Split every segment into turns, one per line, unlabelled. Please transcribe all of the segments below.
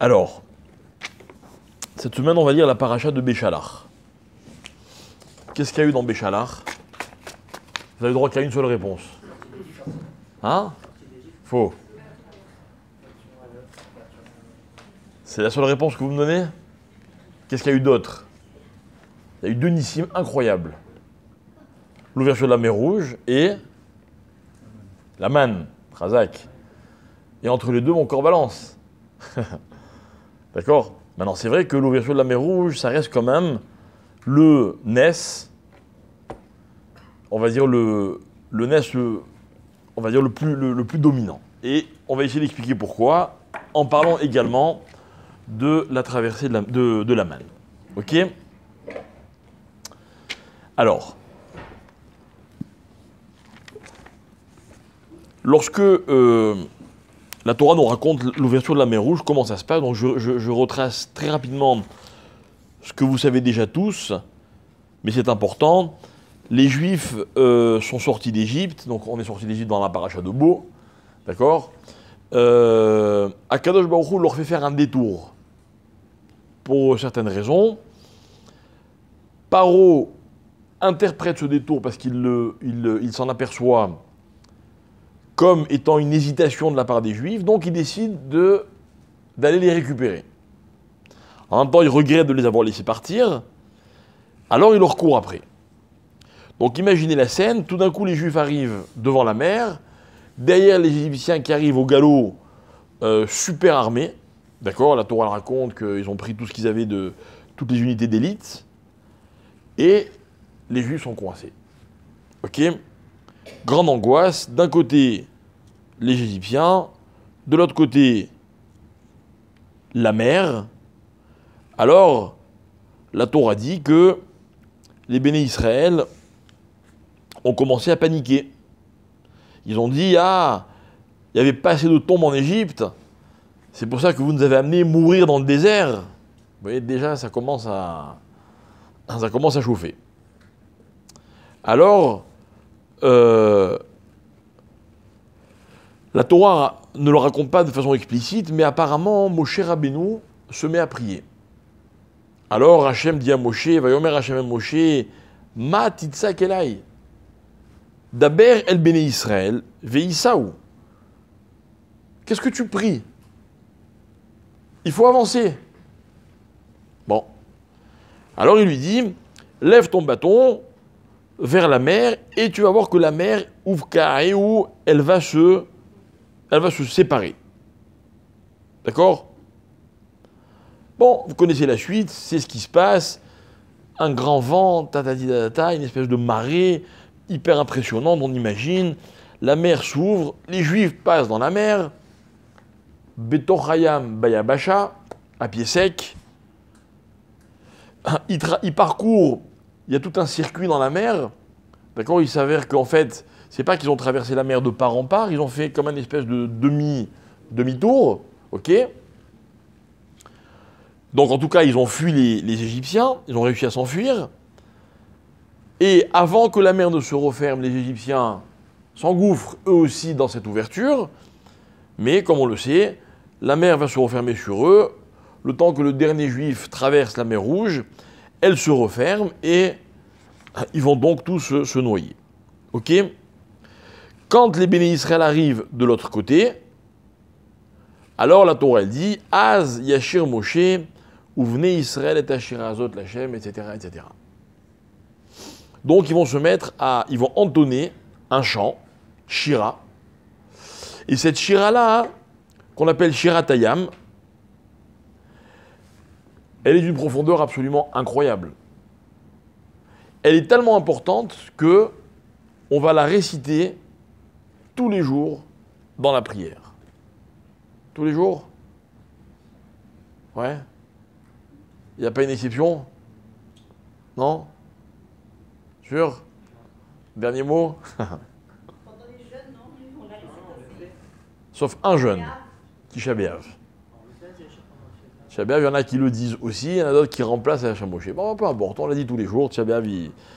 Alors, cette semaine, on va lire la paracha de Béchalach. Qu'est-ce qu'il y a eu dans Béchalach? Vous avez le droit qu'à une seule réponse. Hein? Faux. C'est la seule réponse que vous me donnez? Qu'est-ce qu'il y a eu d'autre? Il y a eu deux nissim incroyables. L'ouverture de la mer Rouge et la manne, Razak. Et entre les deux, mon corps balance. D'accord? Maintenant, c'est vrai que l'ouverture de la mer Rouge, ça reste quand même le Nes, on va dire le Nes, on va dire le plus dominant. Et on va essayer d'expliquer pourquoi, en parlant également de la traversée de la manne. Ok? Alors, lorsque la Torah nous raconte l'ouverture de la mer Rouge, comment ça se passe, donc je retrace très rapidement ce que vous savez déjà tous, mais c'est important. Les Juifs sont sortis d'Égypte, donc on est sortis d'Égypte dans la paracha de Bo, d'accord? Akadosh Baruch Hu leur fait faire un détour, pour certaines raisons. Paro interprète ce détour parce qu'il s'en aperçoit comme étant une hésitation de la part des Juifs, donc il décide d'aller les récupérer. En même temps, il regrette de les avoir laissés partir, alors il leur court après. Donc imaginez la scène, tout d'un coup les Juifs arrivent devant la mer, derrière les Égyptiens qui arrivent au galop super armés, d'accord? La Torah raconte qu'ils ont pris tout ce qu'ils avaient de toutes les unités d'élite, et les Juifs sont coincés. Ok? Grande angoisse, d'un côté les Égyptiens, de l'autre côté la mer. Alors, la Torah dit que les béné Israël ont commencé à paniquer. Ils ont dit, ah, il n'y avait pas assez de tombes en Égypte, c'est pour ça que vous nous avez amenés mourir dans le désert. Vous voyez, déjà, ça commence à chauffer. Alors, la Torah ne le raconte pas de façon explicite, mais apparemment, Moshe Rabbeinu se met à prier. Alors Hachem dit à Moshe, Vayomer Hachem à Moshe, Ma titzak elai, Daber el béné Israël, veisaou. Qu'est-ce que tu pries? Il faut avancer. Bon. Alors il lui dit, lève ton bâton vers la mer et tu vas voir que la mer, Uvkaeu, elle va se séparer. D'accord? Bon, vous connaissez la suite, c'est ce qui se passe. Un grand vent, une espèce de marée hyper impressionnante, on imagine. La mer s'ouvre, les Juifs passent dans la mer. Betochayam Bayabasha, à pied sec. Ils parcourent, il y a tout un circuit dans la mer. D'accord? Il s'avère qu'en fait, c'est pas qu'ils ont traversé la mer de part en part, ils ont fait comme une espèce de demi-tour. Ok? Donc en tout cas, ils ont fui les Égyptiens, ils ont réussi à s'enfuir. Et avant que la mer ne se referme, les Égyptiens s'engouffrent eux aussi dans cette ouverture. Mais comme on le sait, la mer va se refermer sur eux. Le temps que le dernier Juif traverse la mer Rouge, elle se referme et ils vont donc tous se noyer. Ok? Quand les béné Israël arrivent de l'autre côté, alors la Torah elle dit Az Yashir Moshe Ouvnei Israël et Ashira Azot Lachem, etc., etc. Donc ils vont ils vont entonner un chant, Shira. Et cette Shira-là, qu'on appelle Shira Tayam, elle est d'une profondeur absolument incroyable. Elle est tellement importante que on va la réciter tous les jours dans la prière. Tous les jours? Ouais. Il n'y a pas une exception? Non? Sûr? Dernier mot?
Pendant les jeunes, non, on l'a laissé passer.
Sauf un jeune, Tisha B'Av. Tisha B'Av, il y en a qui le disent aussi, il y en a d'autres qui remplacent la Moshe. Bon, peu importe, on l'a dit tous les jours, Tisha B'Av,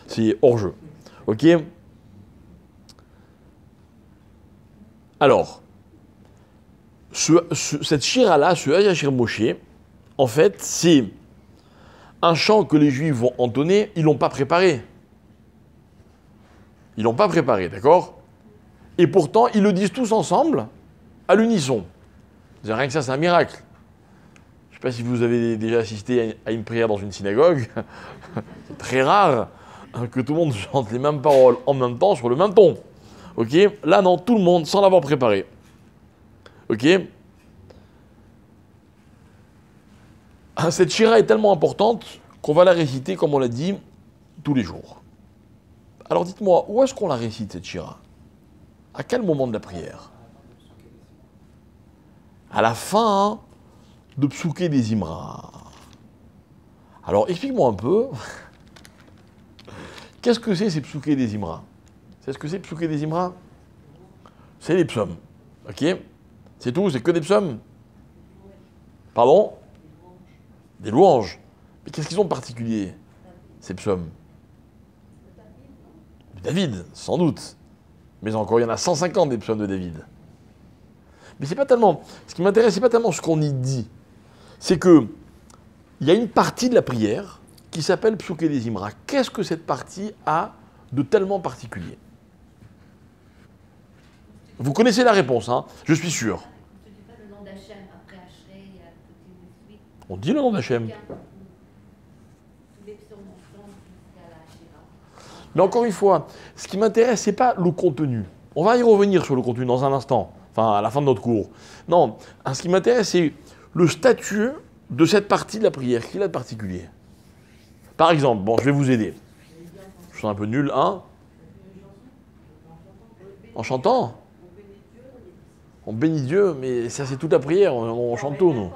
c'est hors jeu. Ok? Alors, Cette shira-là, ce Hayashir Moshe, en fait, c'est un chant que les Juifs vont entonner, ils ne l'ont pas préparé. Ils ne l'ont pas préparé, d'accord? Et pourtant, ils le disent tous ensemble, à l'unisson. Rien que ça, c'est un miracle. Je ne sais pas si vous avez déjà assisté à une prière dans une synagogue. C'est très rare que tout le monde chante les mêmes paroles en même temps sur le même ton. Ok? Là, non, tout le monde, sans l'avoir préparé. Ok? Cette shira est tellement importante qu'on va la réciter, comme on l'a dit, tous les jours. Alors dites-moi, où est-ce qu'on la récite, cette shira? À quel moment de la prière? À la fin de Psouké des Imra. Alors explique-moi un peu, qu'est-ce que c'est ces Psouké des Imra? C'est ce que c'est Psouké des Imra? C'est les psaumes, ok? C'est tout, c'est que des psaumes? Pardon? Des louanges. Mais qu'est-ce qu'ils ont de particulier, ces psaumes? David, sans doute. Mais encore, il y en a 150 des psaumes de David. Mais c'est pas tellement... Ce qui m'intéresse, c'est pas tellement ce qu'on y dit. C'est que il y a une partie de la prière qui s'appelle Psouké des Imra. Qu'est-ce que cette partie a de tellement particulier? Vous connaissez la réponse, hein? Je suis sûr.
On ne dit pas le nom d'Hachem après Hachrei, il y a toute une suite.
On dit le nom d'Hachem.
Tous les psaumes ensemble jusqu'à la Shira.
Mais encore une fois, ce qui m'intéresse, c'est pas le contenu. On va y revenir sur le contenu dans un instant, enfin à la fin de notre cours. Non, ce qui m'intéresse, c'est le statut de cette partie de la prière. Qu'il a de particulier? Par exemple, bon, je vais vous aider. Je suis un peu nul, hein? En chantant? On bénit Dieu, mais ça c'est toute la prière, on chante tout, nous.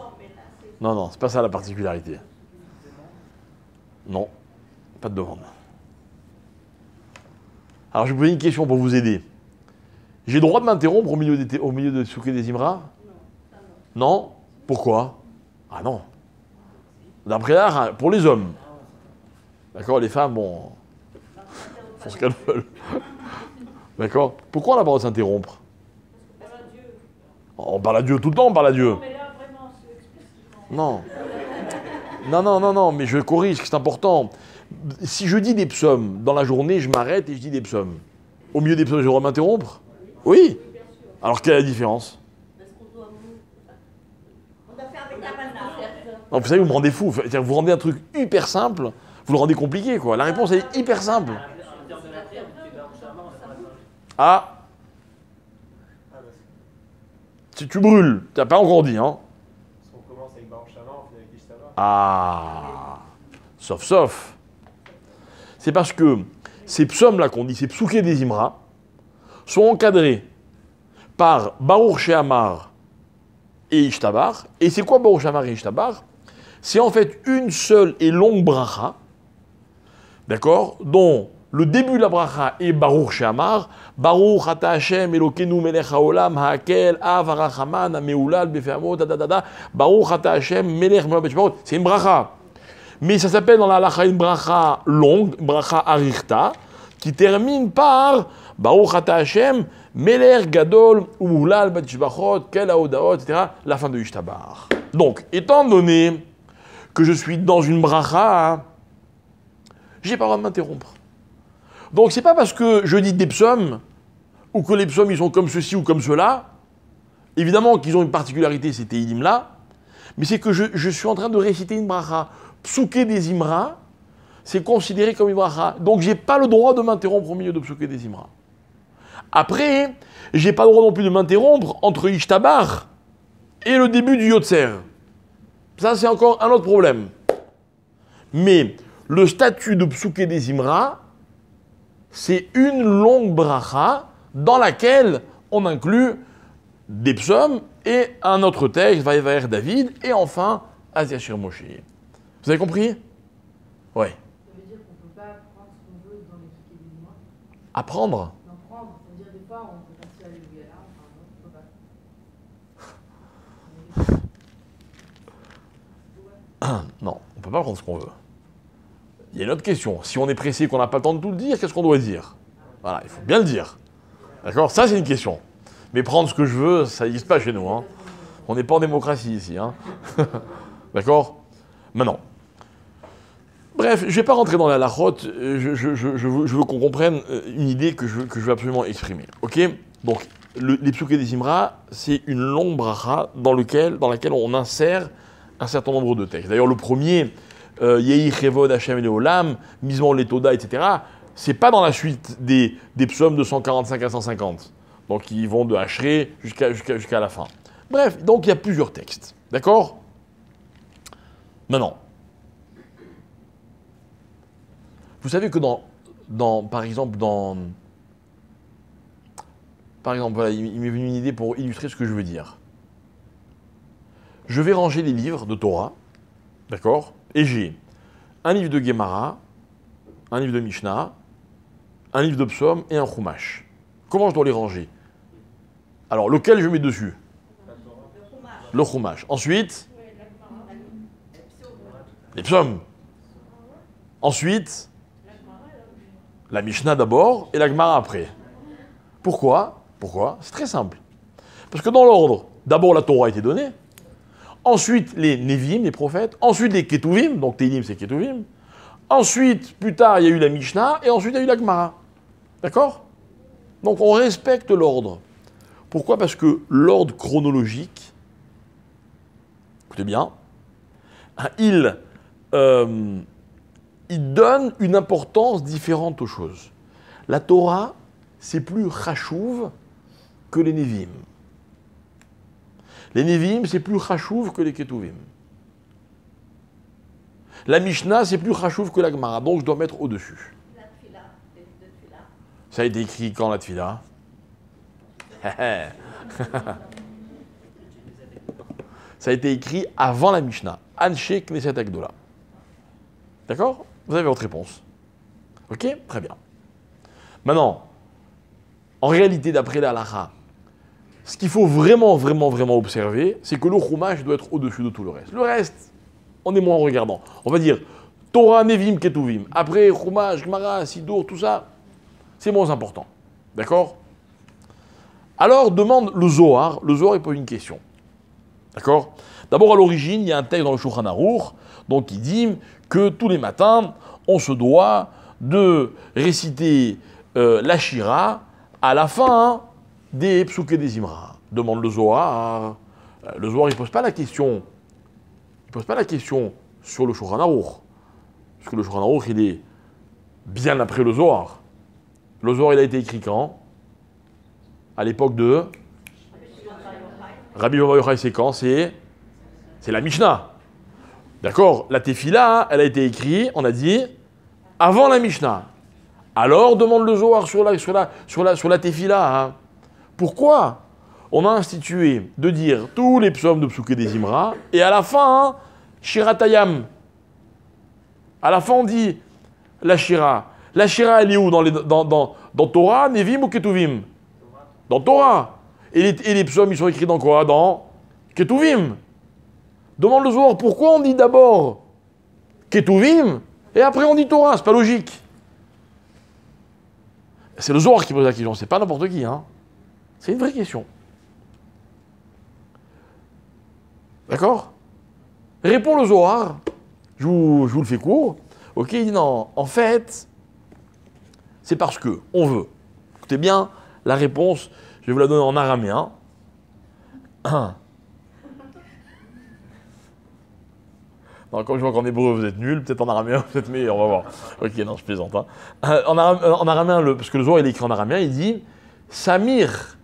Non, non, c'est pas ça la particularité. Non, pas de demande. Alors je vais vous poser une question pour vous aider. J'ai le droit de m'interrompre au milieu de Psouké des Imra? Non? Pourquoi? Ah non. D'après l'art, pour les hommes. D'accord, les femmes, bon, font ce qu'elles veulent. D'accord? Pourquoi on a pas le droit de s'interrompre? On parle à Dieu tout le temps, on parle à Dieu. Non. Non, non, non, non, mais je corrige, c'est important. Si je dis des psaumes dans la journée, je m'arrête et je dis des psaumes. Au milieu des psaumes, j'ai le droit de m'interrompre? Oui. Alors quelle est la différence?
On doit faire avec la banane.
Non, vous savez, vous me rendez fou. Vous rendez un truc hyper simple, vous le rendez compliqué, quoi. La réponse, elle est hyper simple. Ah. Si tu brûles, tu n'as pas encore dit, hein?
Parce qu'on commence avec Baruch Shama, on finit avec Ishtaba.
Ah. Sauf. C'est parce que ces psaumes-là qu'on dit, ces psouké des Imra, sont encadrés par Baruch She'amar et Ishtabar. Et c'est quoi Baruch She'amar et Ishtabar? C'est en fait une seule et longue bracha, d'accord, dont le début de la bracha est Baruch She'amar, Baruch ata Hashem Elokeinu melech haolam ha'akel av ha'rachaman ha'meulal befe'amot Baruch ata Hashem melech haolam. C'est une bracha. Mais ça s'appelle dans la halacha une bracha longue, bracha arichta, qui termine par Baruch ata Hashem melech gadol u'meulal b'tishbachot kel ha'odaot, etc. La fin de Ishtabar. Donc, étant donné que je suis dans une bracha, j'ai pas le droit de m'interrompre. Donc c'est pas parce que je dis des psaumes, ou que les psaumes ils sont comme ceci ou comme cela, évidemment qu'ils ont une particularité, ces téhilim là, mais c'est que je suis en train de réciter une bracha. Psouké des Imra, c'est considéré comme une bracha. Donc j'ai pas le droit de m'interrompre au milieu de Psouké des Imra. Après, j'ai pas le droit non plus de m'interrompre entre Ishtabar et le début du Yotzer. Ça c'est encore un autre problème. Mais le statut de Psouké des Imra, c'est une longue bracha dans laquelle on inclut des psaumes et un autre texte, Vaïvaer David, et enfin, Hayashir Moshe. Vous avez compris? Ouais.
Ça veut dire qu'on ne peut pas prendre ce qu'on veut dans les trucs des mois.
Apprendre?
Non, prendre, ça veut dire des fois on peut passer à l'Alléluia là, enfin non, on peut pas.
Non, on ne peut pas prendre ce qu'on veut. Il y a une autre question. Si on est pressé et qu'on n'a pas le temps de tout le dire, qu'est-ce qu'on doit dire? Voilà, il faut bien le dire. D'accord? Ça, c'est une question. Mais prendre ce que je veux, ça n'existe pas chez nous. Hein. On n'est pas en démocratie ici. Hein. D'accord? Maintenant. Bref, je ne vais pas rentrer dans la lachote. Je veux qu'on comprenne une idée que je veux absolument exprimer. Ok? Donc, les psuké des Imra, c'est une longue bracha dans laquelle on insère un certain nombre de textes. D'ailleurs, le premier, Yehi Chevod Hashem Leolam, Mizmor Letoda, etc., c'est pas dans la suite des psaumes de 145 à 150. Donc, ils vont de Hachré jusqu'à la fin. Bref, donc il y a plusieurs textes. D'accord? Maintenant, vous savez que par exemple, voilà, il m'est venu une idée pour illustrer ce que je veux dire. Je vais ranger les livres de Torah, d'accord? Et j'ai un livre de Gemara, un livre de Mishnah, un livre de Psaume et un Chumash. Comment je dois les ranger? Alors, lequel je mets dessus? Le Chumash. Ensuite, les Psaumes. Ensuite, la Mishnah d'abord et la Gemara après. Pourquoi? C'est très simple. Parce que dans l'ordre, d'abord la Torah a été donnée, ensuite les Nevi'im, les prophètes, ensuite les Ketuvim, donc Tehillim c'est Ketuvim, ensuite, plus tard, il y a eu la Mishnah, et ensuite il y a eu la Gemara. D'accord? Donc on respecte l'ordre. Pourquoi? Parce que l'ordre chronologique, écoutez bien, il donne une importance différente aux choses. La Torah, c'est plus chachouv que les Nevi'im. Les Nevi'im, c'est plus chachouv que les Ketuvim. La Mishnah, c'est plus chachouv que la Gemara, donc je dois mettre au-dessus.
La tfila, les livres de tfila.
Ça a été écrit quand, la tfila? Ça a été écrit avant la Mishnah. Anshe Knesset Agdola. D'accord? Vous avez votre réponse. Ok? Très bien. Maintenant, en réalité, d'après la halakha, ce qu'il faut vraiment observer, c'est que le Chumash doit être au-dessus de tout le reste. Le reste, on est moins regardant. On va dire Torah, Nevim, Ketuvim. Après, Chumash, Gemara, Sidour, tout ça, c'est moins important. D'accord? Alors, demande le Zohar. Le Zohar, il pose une question. D'accord? D'abord, à l'origine, il y a un texte dans le Shulchan Aruch, donc qui dit que tous les matins, on se doit de réciter la Shira à la fin des Psuké des Imra. Demande le Zohar. Le Zohar, il ne pose pas la question. Il pose pas la question sur le Shulchan Aruch. Parce que le Shulchan Aruch, il est bien après le Zohar. Le Zohar, il a été écrit quand? À l'époque de Rabbi Yochai. Yochai, c'est quand? C'est la Mishnah. D'accord? La Tefila, elle a été écrite, on a dit, avant la Mishnah. Alors, demande le Zohar sur la Tefila. Hein. Pourquoi on a institué de dire tous les psaumes de Psuké des Imra, et à la fin, hein, Shiratayam. À la fin, on dit la Shira. La Shira, elle est où? Dans Torah, Nevim ou Ketuvim? Dans Torah. Et les psaumes, ils sont écrits dans quoi? Dans Ketuvim. Demande le Zohar, pourquoi on dit d'abord Ketuvim et après on dit Torah? C'est pas logique. C'est le Zohar qui pose la question, c'est pas n'importe qui. Hein. C'est une vraie question. D'accord? Répond le Zohar, je vous le fais court. Ok, il dit non, en fait, c'est parce que on veut. Écoutez bien, la réponse, je vais vous la donner en araméen. Non, comme je vois qu'en hébreu vous êtes nuls, peut-être en araméen vous êtes meilleurs, on va voir. Ok, non, je plaisante. Hein. En araméen, parce que le Zohar il est écrit en araméen, il dit Samir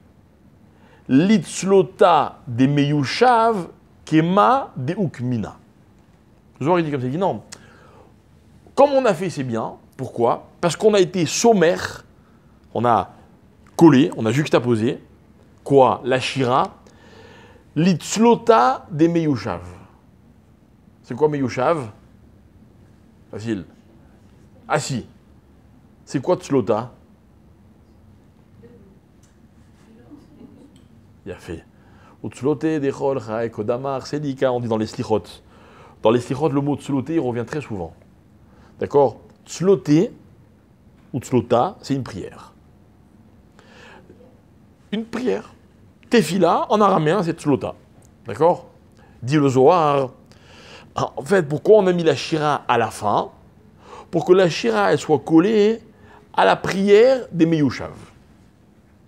litzlota de meyushav kema de ukmina. Le Zohar il dit comme ça, il dit non. Comme on a fait, c'est bien. Pourquoi? Parce qu'on a été sommaire, on a collé, on a juxtaposé, quoi? La Shira, litzlota de meyushav. C'est quoi Meyushav? Facile. Assis. C'est quoi Tzlota? Il a fait. Utzloté, Dechol, Chae, Kodamar, Sedika, on dit dans les slichot. Dans les slichot, le mot Tzloté, il revient très souvent. D'accord? Tzloté, ou Tzlota, c'est une prière. Une prière. Tefila, en araméen, c'est Tzlota. D'accord? Dit le Zohar. En fait, pourquoi on a mis la Shira à la fin? Pour que la Shira elle soit collée à la prière des Meyushav.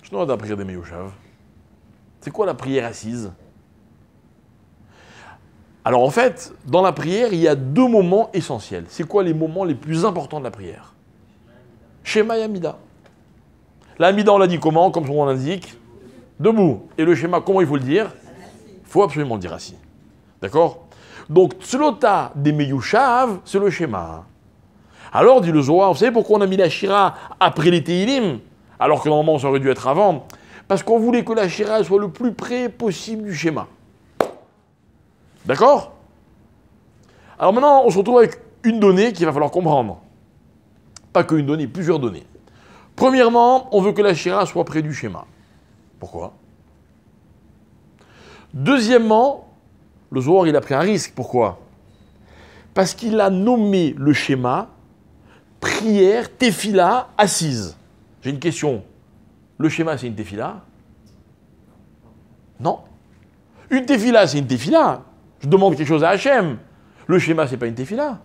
Je ne sais pas la prière des Meyushav. C'est quoi la prière assise? Alors en fait, dans la prière, il y a deux moments essentiels. C'est quoi les moments les plus importants de la prière? Shema et Amida. La Amida, on l'a dit comment? Comme son nom l'indique. Debout. Et le schéma, comment il faut le dire? Il faut absolument le dire assis. D'accord? Donc, Tzlota des Meyushav, c'est le schéma. Alors, dit le Zohar, vous savez pourquoi on a mis la Shira après les Tehillim? Alors que normalement, ça aurait dû être avant. Parce qu'on voulait que la Shira soit le plus près possible du schéma. D'accord? Alors maintenant, on se retrouve avec une donnée qu'il va falloir comprendre. Pas qu'une donnée, plusieurs données. Premièrement, on veut que la Shira soit près du schéma. Pourquoi? Deuxièmement, le Zohar, il a pris un risque. Pourquoi? Parce qu'il a nommé le schéma prière, tefila, assise. J'ai une question. Le schéma, c'est une tefila? Non. Une tefila, c'est une tefila. Je demande quelque chose à Hachem. Le schéma, c'est pas une tefila.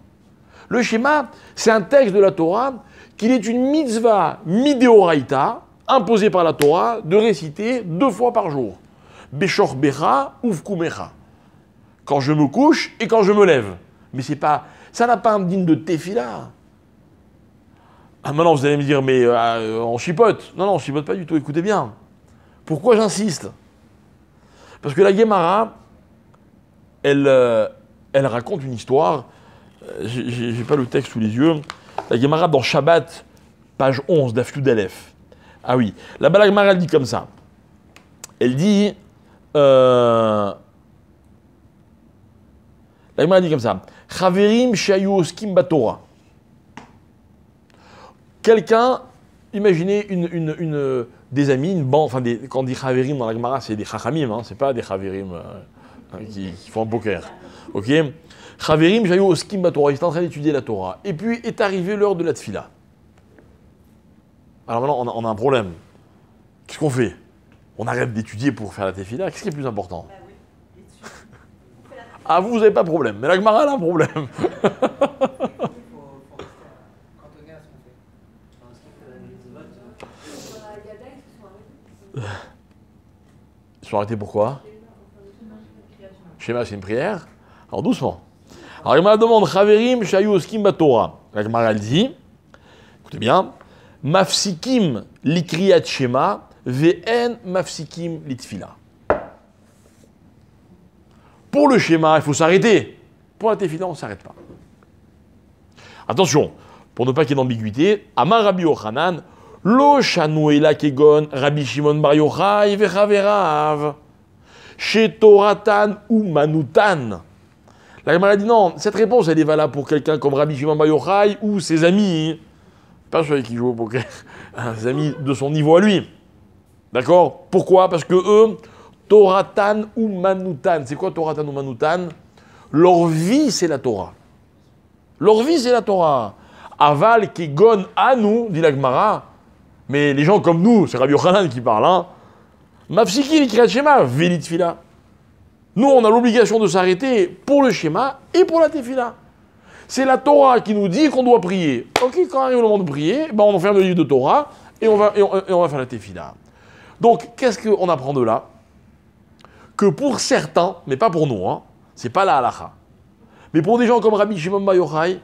Le schéma, c'est un texte de la Torah qu'il est une mitzvah midéoraïta, imposée par la Torah, de réciter 2 fois par jour. Beshor becha, uvkumecha. Quand je me couche et quand je me lève. Mais c'est pas, ça n'a pas un digne de tefila. Ah, maintenant, vous allez me dire, mais on chipote. Non, on chipote pas du tout. Écoutez bien. Pourquoi j'insiste? Parce que la Gemara, elle raconte une histoire. J'ai pas le texte sous les yeux. La Gemara dans Shabbat, page 11, Daf Yud Aleph. Ah oui. Là-bas, la Gemara, elle dit comme ça. Elle dit... la Gemara dit comme ça. Chaverim shayu oskim batora. Quelqu'un, imaginez des amis, une bande, enfin, quand on dit Chaverim dans la Gemara, c'est des Chachamim, hein, c'est pas des Chaverim qui font un poker. Ok? Chaverim shayu oskim batora, ils étaient en train d'étudier la Torah. Et puis est arrivée l'heure de la tfila. Alors maintenant, on a un problème. Qu'est-ce qu'on fait? On arrête d'étudier pour faire la tefila? Qu'est-ce qui est plus important? Ah, vous n'avez pas de problème, mais la Gemara a un problème. Ils sont arrêtés pourquoi? Schéma, c'est une prière. Alors doucement. Alors la Gemara demande Chaverim shayu oskim batora. La Gemara elle dit, écoutez bien, mafsikim likriyat shema ve'en mafsikim litfila. Pour le schéma, il faut s'arrêter. Pour la tefila, on ne s'arrête pas. Attention, pour ne pas qu'il y ait d'ambiguïté, Amar Rabbi Yochanan, Lo shanu ela kegon Rabbi Shimon bar Yochai vechaverav, shetoratan ou manutan. La Gemara dit non, cette réponse elle est valable pour quelqu'un comme Rabbi Shimon bar Yochai ou ses amis, pas ceux qui jouent au poker, ses amis de son niveau à lui. D'accord? Pourquoi? Parce que eux, Toratan ou Manutan. C'est quoi Toratan ou Manutan? Leur vie, c'est la Torah. Leur vie, c'est la Torah. Aval kegon anu, dit la Gemara. Mais les gens comme nous, c'est Rabbi Yochanan qui parle, hein. Mafsiki l'ikrat shema, velit tefila. Nous, on a l'obligation de s'arrêter pour le schéma et pour la tefila. C'est la Torah qui nous dit qu'on doit prier. Ok, quand arrive le moment de prier, ben on ferme le livre de Torah et on va faire la tefila. Donc, qu'est-ce qu'on apprend de là? Que pour certains, mais pas pour nous, hein, c'est pas la halacha, mais pour des gens comme Rabbi Shimon bar Yochai,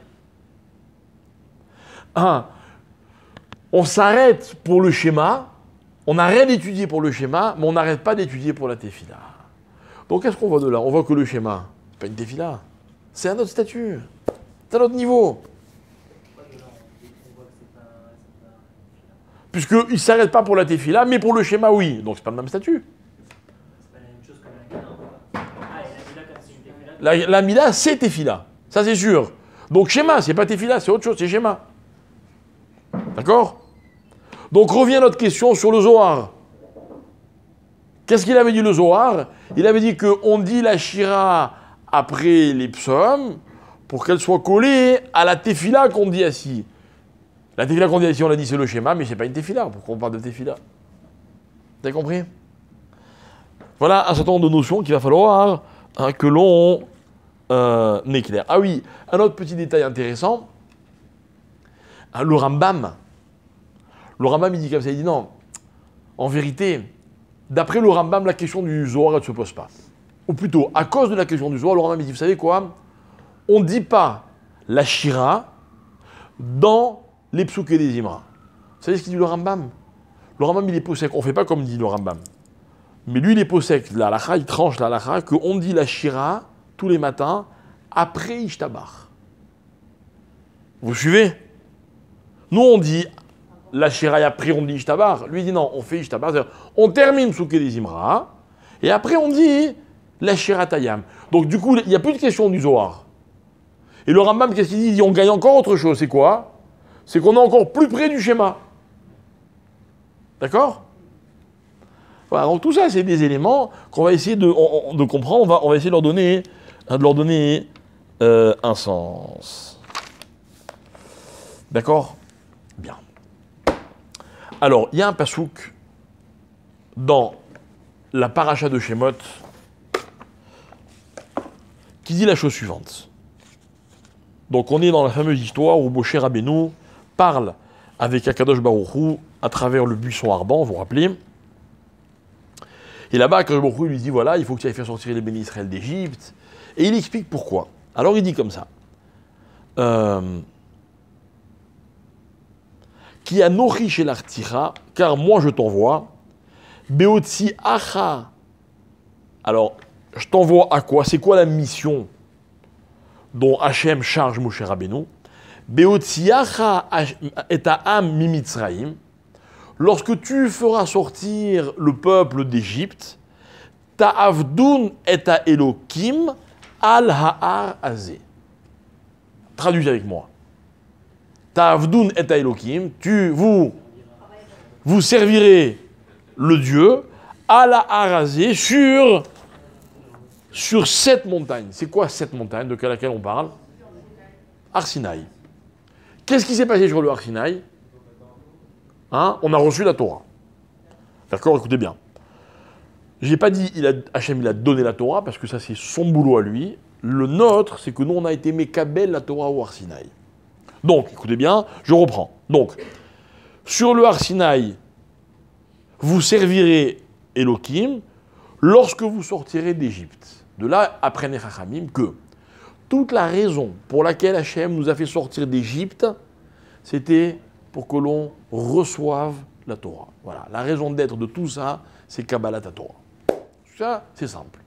on s'arrête pour le schéma, on arrête d'étudier pour le schéma, mais on n'arrête pas d'étudier pour la tefila. Donc qu'est-ce qu'on voit de là? On voit que le schéma, c'est pas une tefila, c'est un autre statut, c'est un autre niveau. Puisqu'il ne s'arrête pas pour la tefila, mais pour le schéma, oui. Donc c'est pas le même statut. La Mida, c'est tefila. Ça, c'est sûr. Donc, schéma, c'est pas tefila, c'est autre chose, c'est schéma. D'accord? Donc, revient notre question sur le Zohar. Qu'est-ce qu'il avait dit le Zohar? Il avait dit qu'on dit la Shira après les psaumes pour qu'elle soit collée à la tefila qu'on dit assis. La tefila qu'on dit assis, on l'a dit, c'est le schéma, mais c'est pas une tefila. Pourquoi on parle de tefila? Vous avez compris? Voilà un certain nombre de notions qu'il va falloir que l'on éclaire. Ah oui, un autre petit détail intéressant, le Rambam, il dit comme ça, il dit non, en vérité, d'après le Rambam, la question du Zohar, elle ne se pose pas. Ou plutôt, à cause de la question du Zohar, le Rambam, il dit, vous savez quoi? On ne dit pas la Shira dans les psuké des Imra. Vous savez ce qu'il dit le Rambam? Le Rambam, il est possèque. On ne fait pas comme dit le Rambam. Mais lui, il est possèque. La halakha, il tranche la halakha, qu'on dit la Shira tous les matins après Ishtabar. Vous suivez? Nous, on dit la Shira et après on dit Ishtabar. Lui, il dit non, on fait Ishtabar. On termine psuké des Imra et après on dit la Shira Tayam. Donc du coup, il n'y a plus de question du Zohar. Et le Rambam, qu'est-ce qu'il dit? Il dit on gagne encore autre chose. C'est quoi? C'est qu'on est encore plus près du schéma. D'accord? Voilà, donc tout ça, c'est des éléments qu'on va essayer de comprendre. On va essayer de leur donner un sens. D'accord? Bien. Alors, il y a un pasouk dans la paracha de Shemot qui dit la chose suivante. Donc on est dans la fameuse histoire où Moshe Rabbeinu parle avec Akadosh Baruch Hu à travers le buisson ardent, vous vous rappelez. Et là-bas, Akadosh Baruch Hu lui dit, voilà, il faut que tu ailles faire sortir les bénis Israël d'Égypte. Et il explique pourquoi. Alors il dit comme ça. Qui a nourri chez l'artira, car moi je t'envoie. Beotsi acha. Alors, je t'envoie à quoi? C'est quoi la mission dont Hachem charge Moshe Rabbeinu? Beotsi acha et am mimitzraim. Lorsque tu feras sortir le peuple d'Égypte, ta'avdun et Elokim al ha'ar azé. Traduis avec moi. Ta'avdun et Elokim, vous servirez le Dieu à la Harazé sur cette montagne. C'est quoi cette montagne de laquelle on parle? Har Sinaï. Qu'est-ce qui s'est passé sur le Har Sinaï? On a reçu la Torah. D'accord, écoutez bien. Je n'ai pas dit Hachem il a donné la Torah parce que ça c'est son boulot à lui. Le nôtre, c'est que nous on a été Mekabel la Torah au Har Sinaï. Donc, écoutez bien, je reprends. Donc, sur le Har Sinaï, vous servirez Elohim lorsque vous sortirez d'Égypte. De là, apprennent les Chachamim que toute la raison pour laquelle Hachem nous a fait sortir d'Égypte, c'était pour que l'on reçoive la Torah. Voilà, la raison d'être de tout ça, c'est Kabbalat Torah. Ça, c'est simple.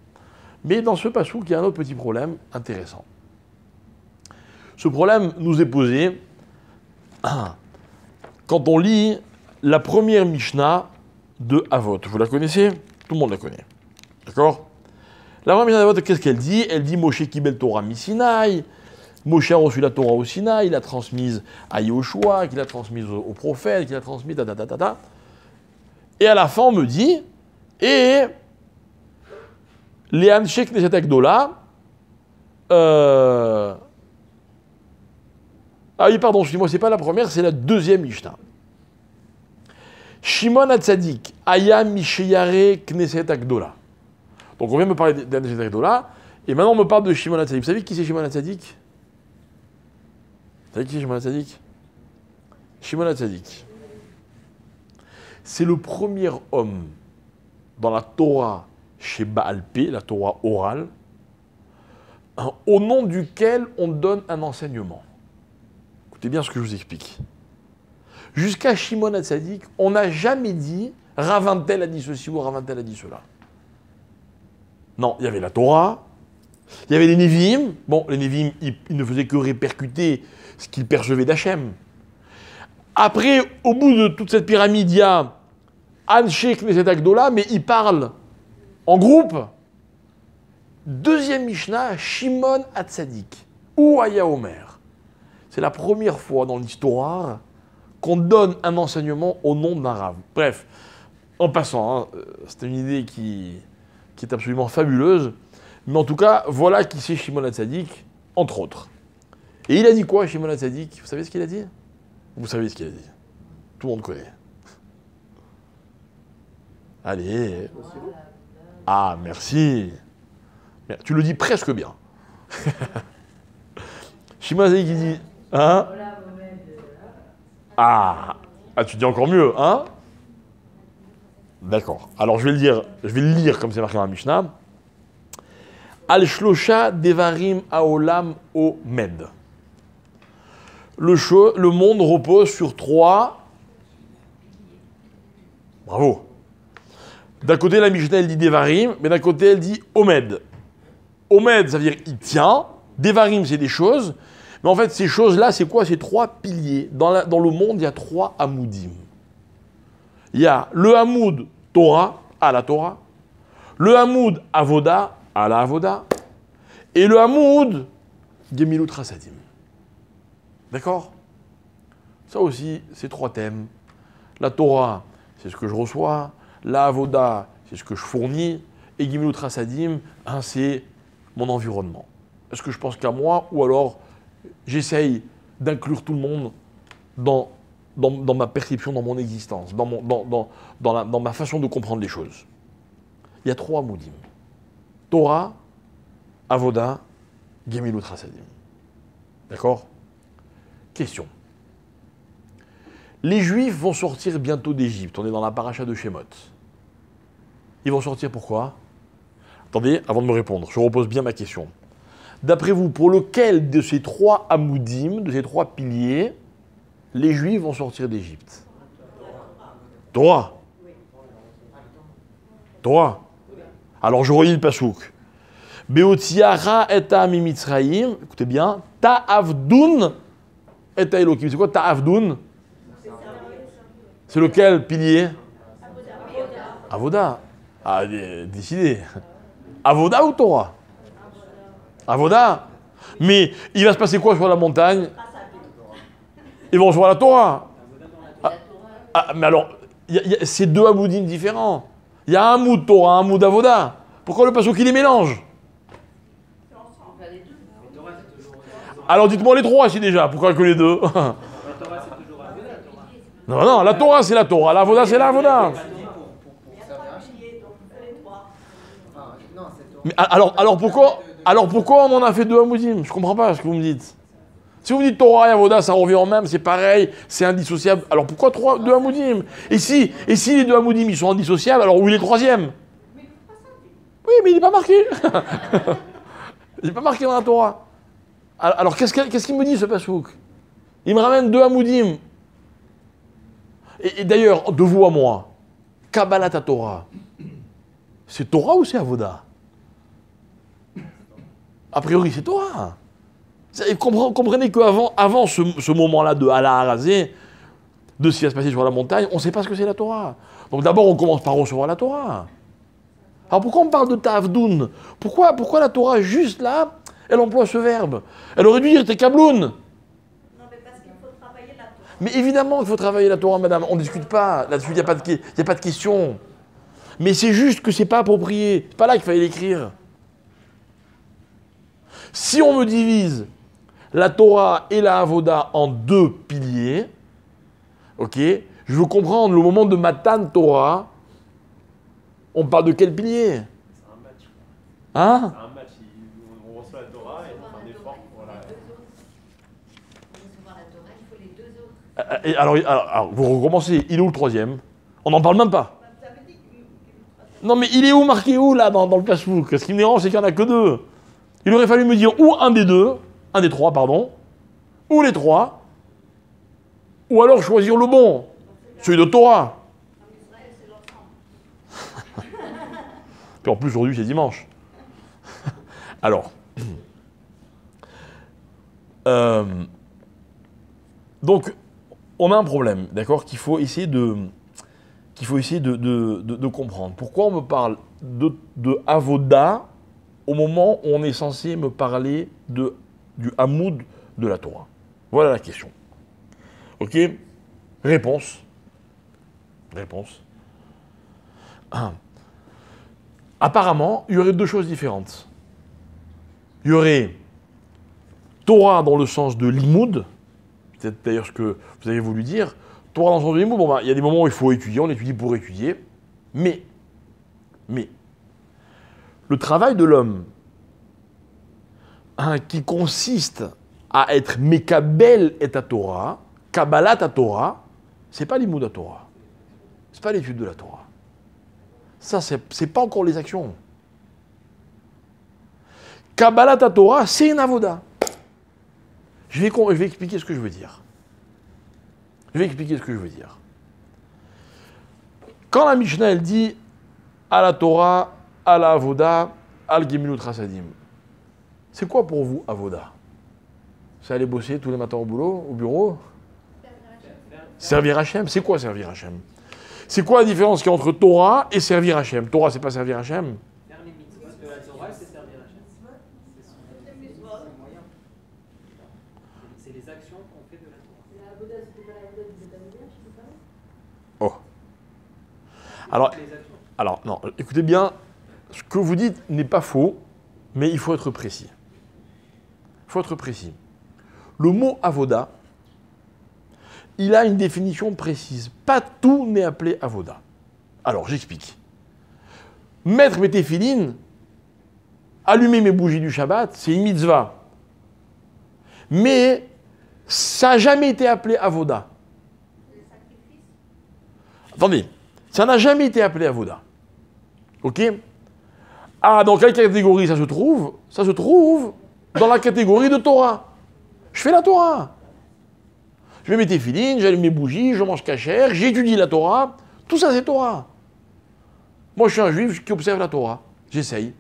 Mais dans ce passouk, il y a un autre petit problème intéressant. Ce problème nous est posé quand on lit la première Mishnah de Avot. Vous la connaissez? Tout le monde la connaît. D'accord? La première Mishnah d'Avot, qu'est-ce qu'elle dit? Elle dit Moshe Kibel Torah mi Sinaï. Moshe a reçu la Torah au Sinaï, il l'a transmise à Yehoshua, qu'il l'a transmise au prophète, qu'il l'a transmise Et à la fin, on me dit, et les Anshe Knesset Agdola, ah oui, pardon, excusez-moi, c'est pas la première, c'est la deuxième Mishnah. Shimon HaTzadik, Aya Misheyare Knesset Agdola. Donc on vient me parler d'Knesset Agdola, et maintenant on me parle de Shimon HaTzadik. Vous savez qui c'est Shimon HaTzadik? Vous savez qui c'est Shimon HaTzadik? Shimon HaTzadik. C'est le premier homme dans la Torah chez Baal Pé, la Torah orale, au nom duquel on donne un enseignement. Écoutez bien ce que je vous explique. Jusqu'à Shimon HaTzadik, on n'a jamais dit Ravantel a dit ceci ou Ravantel a dit cela. Non, il y avait la Torah, il y avait les Nevi'im. Bon, les Nevi'im, ils ne faisaient que répercuter ce qu'ils percevaient d'Hachem. Après, au bout de toute cette pyramide, il y a Anshe Knesset Agdola, mais ils parlent en groupe. Deuxième Mishnah, Shimon HaTzadik, ou Aya Omer. C'est la première fois dans l'histoire qu'on donne un enseignement au nom d'un rave. Bref, en passant, c'est une idée qui est absolument fabuleuse, mais en tout cas, voilà qui c'est Shimon HaTzadik, entre autres. Et il a dit quoi, Shimon HaTzadik? Vous savez ce qu'il a dit? Vous savez ce qu'il a dit. Tout le monde connaît. Allez. Ah, merci. Tu le dis presque bien. Shimazaï qui dit... Hein? Ah, tu dis encore mieux, hein? D'accord. Alors je vais le lire comme c'est marqué dans la Mishnah. Al-Shlosha Devarim Aolam Omed. Le monde repose sur 3. Bravo. D'un côté, la Mishnah, elle dit Devarim, mais d'un côté, elle dit Omed. Omed, ça veut dire il tient. Devarim, c'est des choses. Mais en fait, ces choses-là, c'est quoi? C'est 3 piliers. Dans le monde, il y a 3 Hamoudim. Il y a le Hamoud Torah, à la Torah. Le Hamoud Avoda, à la Avoda. Et le Hamoud Gemilut Chasadim. D'accord? Ça aussi, c'est 3 thèmes. La Torah, c'est ce que je reçois. La Avoda, c'est ce que je fournis. Et Gemilut Chasadim, c'est mon environnement. Est-ce que je pense qu'à moi, ou alors j'essaye d'inclure tout le monde dans ma perception, dans mon existence, dans ma façon de comprendre les choses. Il y a 3 Hamoudim. Torah, Avoda, Gemilut Chasadim. D'accord? Question. Les Juifs vont sortir bientôt d'Égypte. On est dans la paracha de Shemot. Ils vont sortir pourquoi? Attendez, avant de me répondre, je repose bien ma question. D'après vous, pour lequel de ces 3 Hamoudim, de ces 3 piliers, les Juifs vont sortir d'Égypte? Torah. Torah. Alors je relis le pasouk. Beotiara eta mimitzraïm, écoutez bien, ta'avdun eta Elokim. C'est quoi ta'avdun? C'est lequel pilier? Avoda. Ah, décidez. Avoda ou Torah? Avoda. Mais il va se passer quoi sur la montagne? Ils vont voir la Torah. Mais alors, c'est 2 Hamoudim différents. Il y a un Hamoud Torah, un Hamoud Avoda. Pourquoi le pasouk il les mélange? Alors dites-moi les 3 ici déjà, pourquoi que les 2? Non, la Torah c'est la Torah, l'Avoda c'est l'Avoda. Mais alors pourquoi on en a fait 2 Hamoudim? Je comprends pas ce que vous me dites. Si vous me dites Torah et Avoda, ça revient en même, c'est pareil, c'est indissociable. Alors pourquoi 2 Hamoudim? Et si les 2 Hamoudim ils sont indissociables, alors où est le 3e? Oui, mais il n'est pas marqué. Il n'est pas marqué dans la Torah. Alors qu'est-ce qu'il me dit ce pasouk? Il me ramène 2 Hamoudim. Et d'ailleurs, de vous à moi, Kabbalat Torah, c'est Torah ou c'est Avoda? A priori, c'est Torah. Comprenez qu'avant ce moment-là de Hala Harazé, de ce qui va se passer sur la montagne, on ne sait pas ce que c'est la Torah. Donc d'abord, on commence par recevoir la Torah. Alors pourquoi on parle de Ta'avdoun? Pourquoi la Torah, juste là, elle emploie ce verbe? Elle aurait dû dire t'es Kabloun.
Non, mais parce qu'il faut travailler la Torah.
Mais évidemment qu'il faut travailler la Torah, madame. On ne discute pas. Là-dessus, il n'y a pas de question. Mais c'est juste que c'est pas approprié. C'est pas là qu'il fallait l'écrire. Si on me divise la Torah et la Avoda en 2 piliers, ok, je veux comprendre le moment de Matan Torah, on parle de quel pilier?
C'est un match.
Hein?
C'est un match. On reçoit la Torah et on fait un effort pour la.
Pour recevoir la Torah, il faut les 2 autres.
Alors, vous recommencez. Il est où le 3e? On n'en parle même pas. Non, mais il est où, marqué où, là, dans le pasouk? Ce qui me dérange, c'est qu'il n'y en a que 2. Il aurait fallu me dire ou un des 3, pardon, ou les 3, ou alors choisir le bon, celui de Torah.
Israël, c'est l'ensemble.
Puis en plus, aujourd'hui, c'est dimanche. Alors, donc, on a un problème, d'accord, qu'il faut essayer de comprendre. Pourquoi on me parle de Avoda au moment où on est censé me parler du Hamoud de la Torah? Voilà la question. Ok? Réponse. Apparemment, il y aurait 2 choses différentes. Il y aurait Torah dans le sens de l'imoud, c'est d'ailleurs ce que vous avez voulu dire. Torah dans le sens de l'imoud, il y a des moments où il faut étudier, on étudie pour étudier, mais le travail de l'homme, qui consiste à être Mekabel et à Torah, Kabbalat à Torah, c'est pas l'imoud à Torah. C'est pas l'étude de la Torah. Ça, c'est pas encore les actions. Kabbalat à Torah, c'est une avoda. Je vais expliquer ce que je veux dire. Quand la Mishnah, elle dit à la Torah, à la avoda, al gemilut chasadim, c'est quoi pour vous avoda? C'est aller bosser tous les matins au boulot, au bureau? Servir Hachem. C'est quoi servir Hachem? C'est quoi la différence qu'il y a entre Torah et servir Hachem? Torah, c'est pas servir Hachem.
Faire les mitzvot de la Torah, c'est servir Hachem. C'est son moyen. C'est les actions qu'on fait de la Torah.
Oh. Alors, non, écoutez bien, ce que vous dites n'est pas faux, mais il faut être précis. Le mot avoda, il a une définition précise. Pas tout n'est appelé avoda. Alors, j'explique. Mettre mes téphilines, allumer mes bougies du Shabbat, c'est une mitzvah. Mais ça n'a jamais été appelé avoda. Attendez, ça n'a jamais été appelé avoda. Ok? Ah, dans quelle catégorie ça se trouve? Ça se trouve dans la catégorie de Torah. Je fais la Torah. Je mets mes téphilines, j'allume mes bougies, je mange kasher, j'étudie la Torah. Tout ça, c'est Torah. Moi, je suis un juif qui observe la Torah. J'essaye.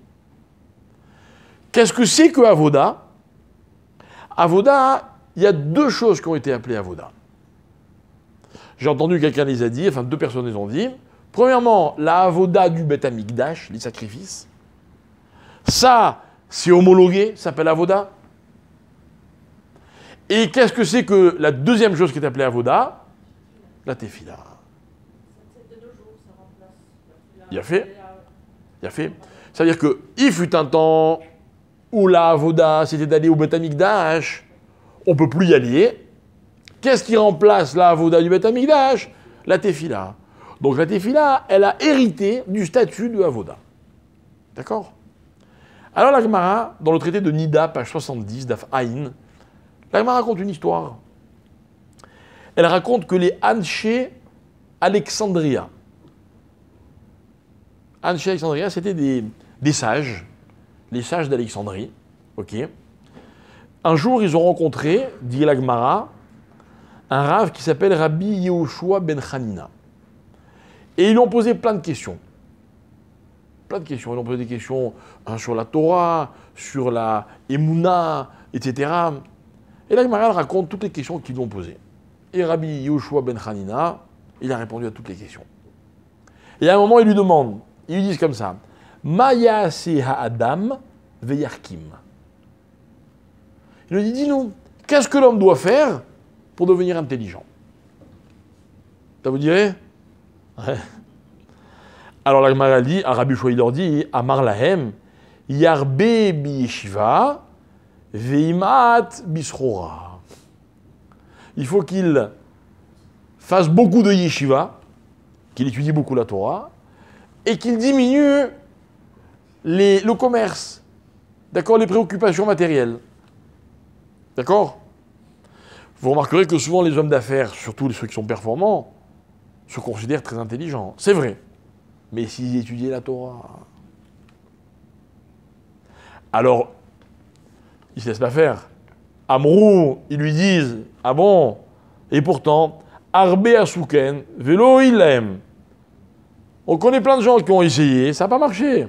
Qu'est-ce que c'est que avoda? Avoda, il y a deux choses qui ont été appelées avoda. J'ai entendu quelqu'un les a dit, enfin 2 personnes les ont dit. Premièrement, la avoda du Beth Amikdash, les sacrifices. Ça, c'est homologué, ça s'appelle avoda. Et qu'est-ce que c'est que la deuxième chose qui est appelée avoda? La tefila. Il a fait. Ça veut dire qu'il fut un temps où la avoda, c'était d'aller au Beth Amikdash. On ne peut plus y aller. Qu'est-ce qui remplace la avoda du Beth Amikdash? La tefila. Donc la tefila, elle a hérité du statut de avoda. D'accord? Alors la Gemara, dans le traité de Nida, page 70, Daf Aïn, la Gemara raconte une histoire. Elle raconte que les Anshe Alexandria, c'était des sages, les sages d'Alexandrie. Ok. Un jour, ils ont rencontré, dit la Gemara, un rave qui s'appelle Rabbi Yehoshua ben Hanina. Et ils lui ont posé plein de questions. Ils lui ont posé des questions sur la Torah, sur la Emouna, etc. Et la Gemara raconte toutes les questions qu'ils lui ont posées. Et Rabbi Yehoshua ben Hanina, il a répondu à toutes les questions. Et à un moment, ils lui demandent, ils lui disent comme ça, Ma ya'aseh ha'adam veyarkim. Il lui dit, dis-nous, qu'est-ce que l'homme doit faire pour devenir intelligent? Ça vous dirait? Ouais. Alors la Gemara dit, Rabbi Yehoshua il leur dit, Amar lahem, yarbe bi yeshiva, veimat bisrora. Il faut qu'il fasse beaucoup de yeshiva, qu'il étudie beaucoup la Torah, et qu'il diminue le commerce, d'accord, les préoccupations matérielles. D'accord? Vous remarquerez que souvent les hommes d'affaires, surtout ceux qui sont performants, se considèrent très intelligents. C'est vrai. Mais s'ils étudiaient la Torah, alors, ils ne se laissent pas faire. Amrou, ils lui disent, ah bon? Et pourtant, Arbe Asuken, Vélo Ilem. On connaît plein de gens qui ont essayé, ça n'a pas marché.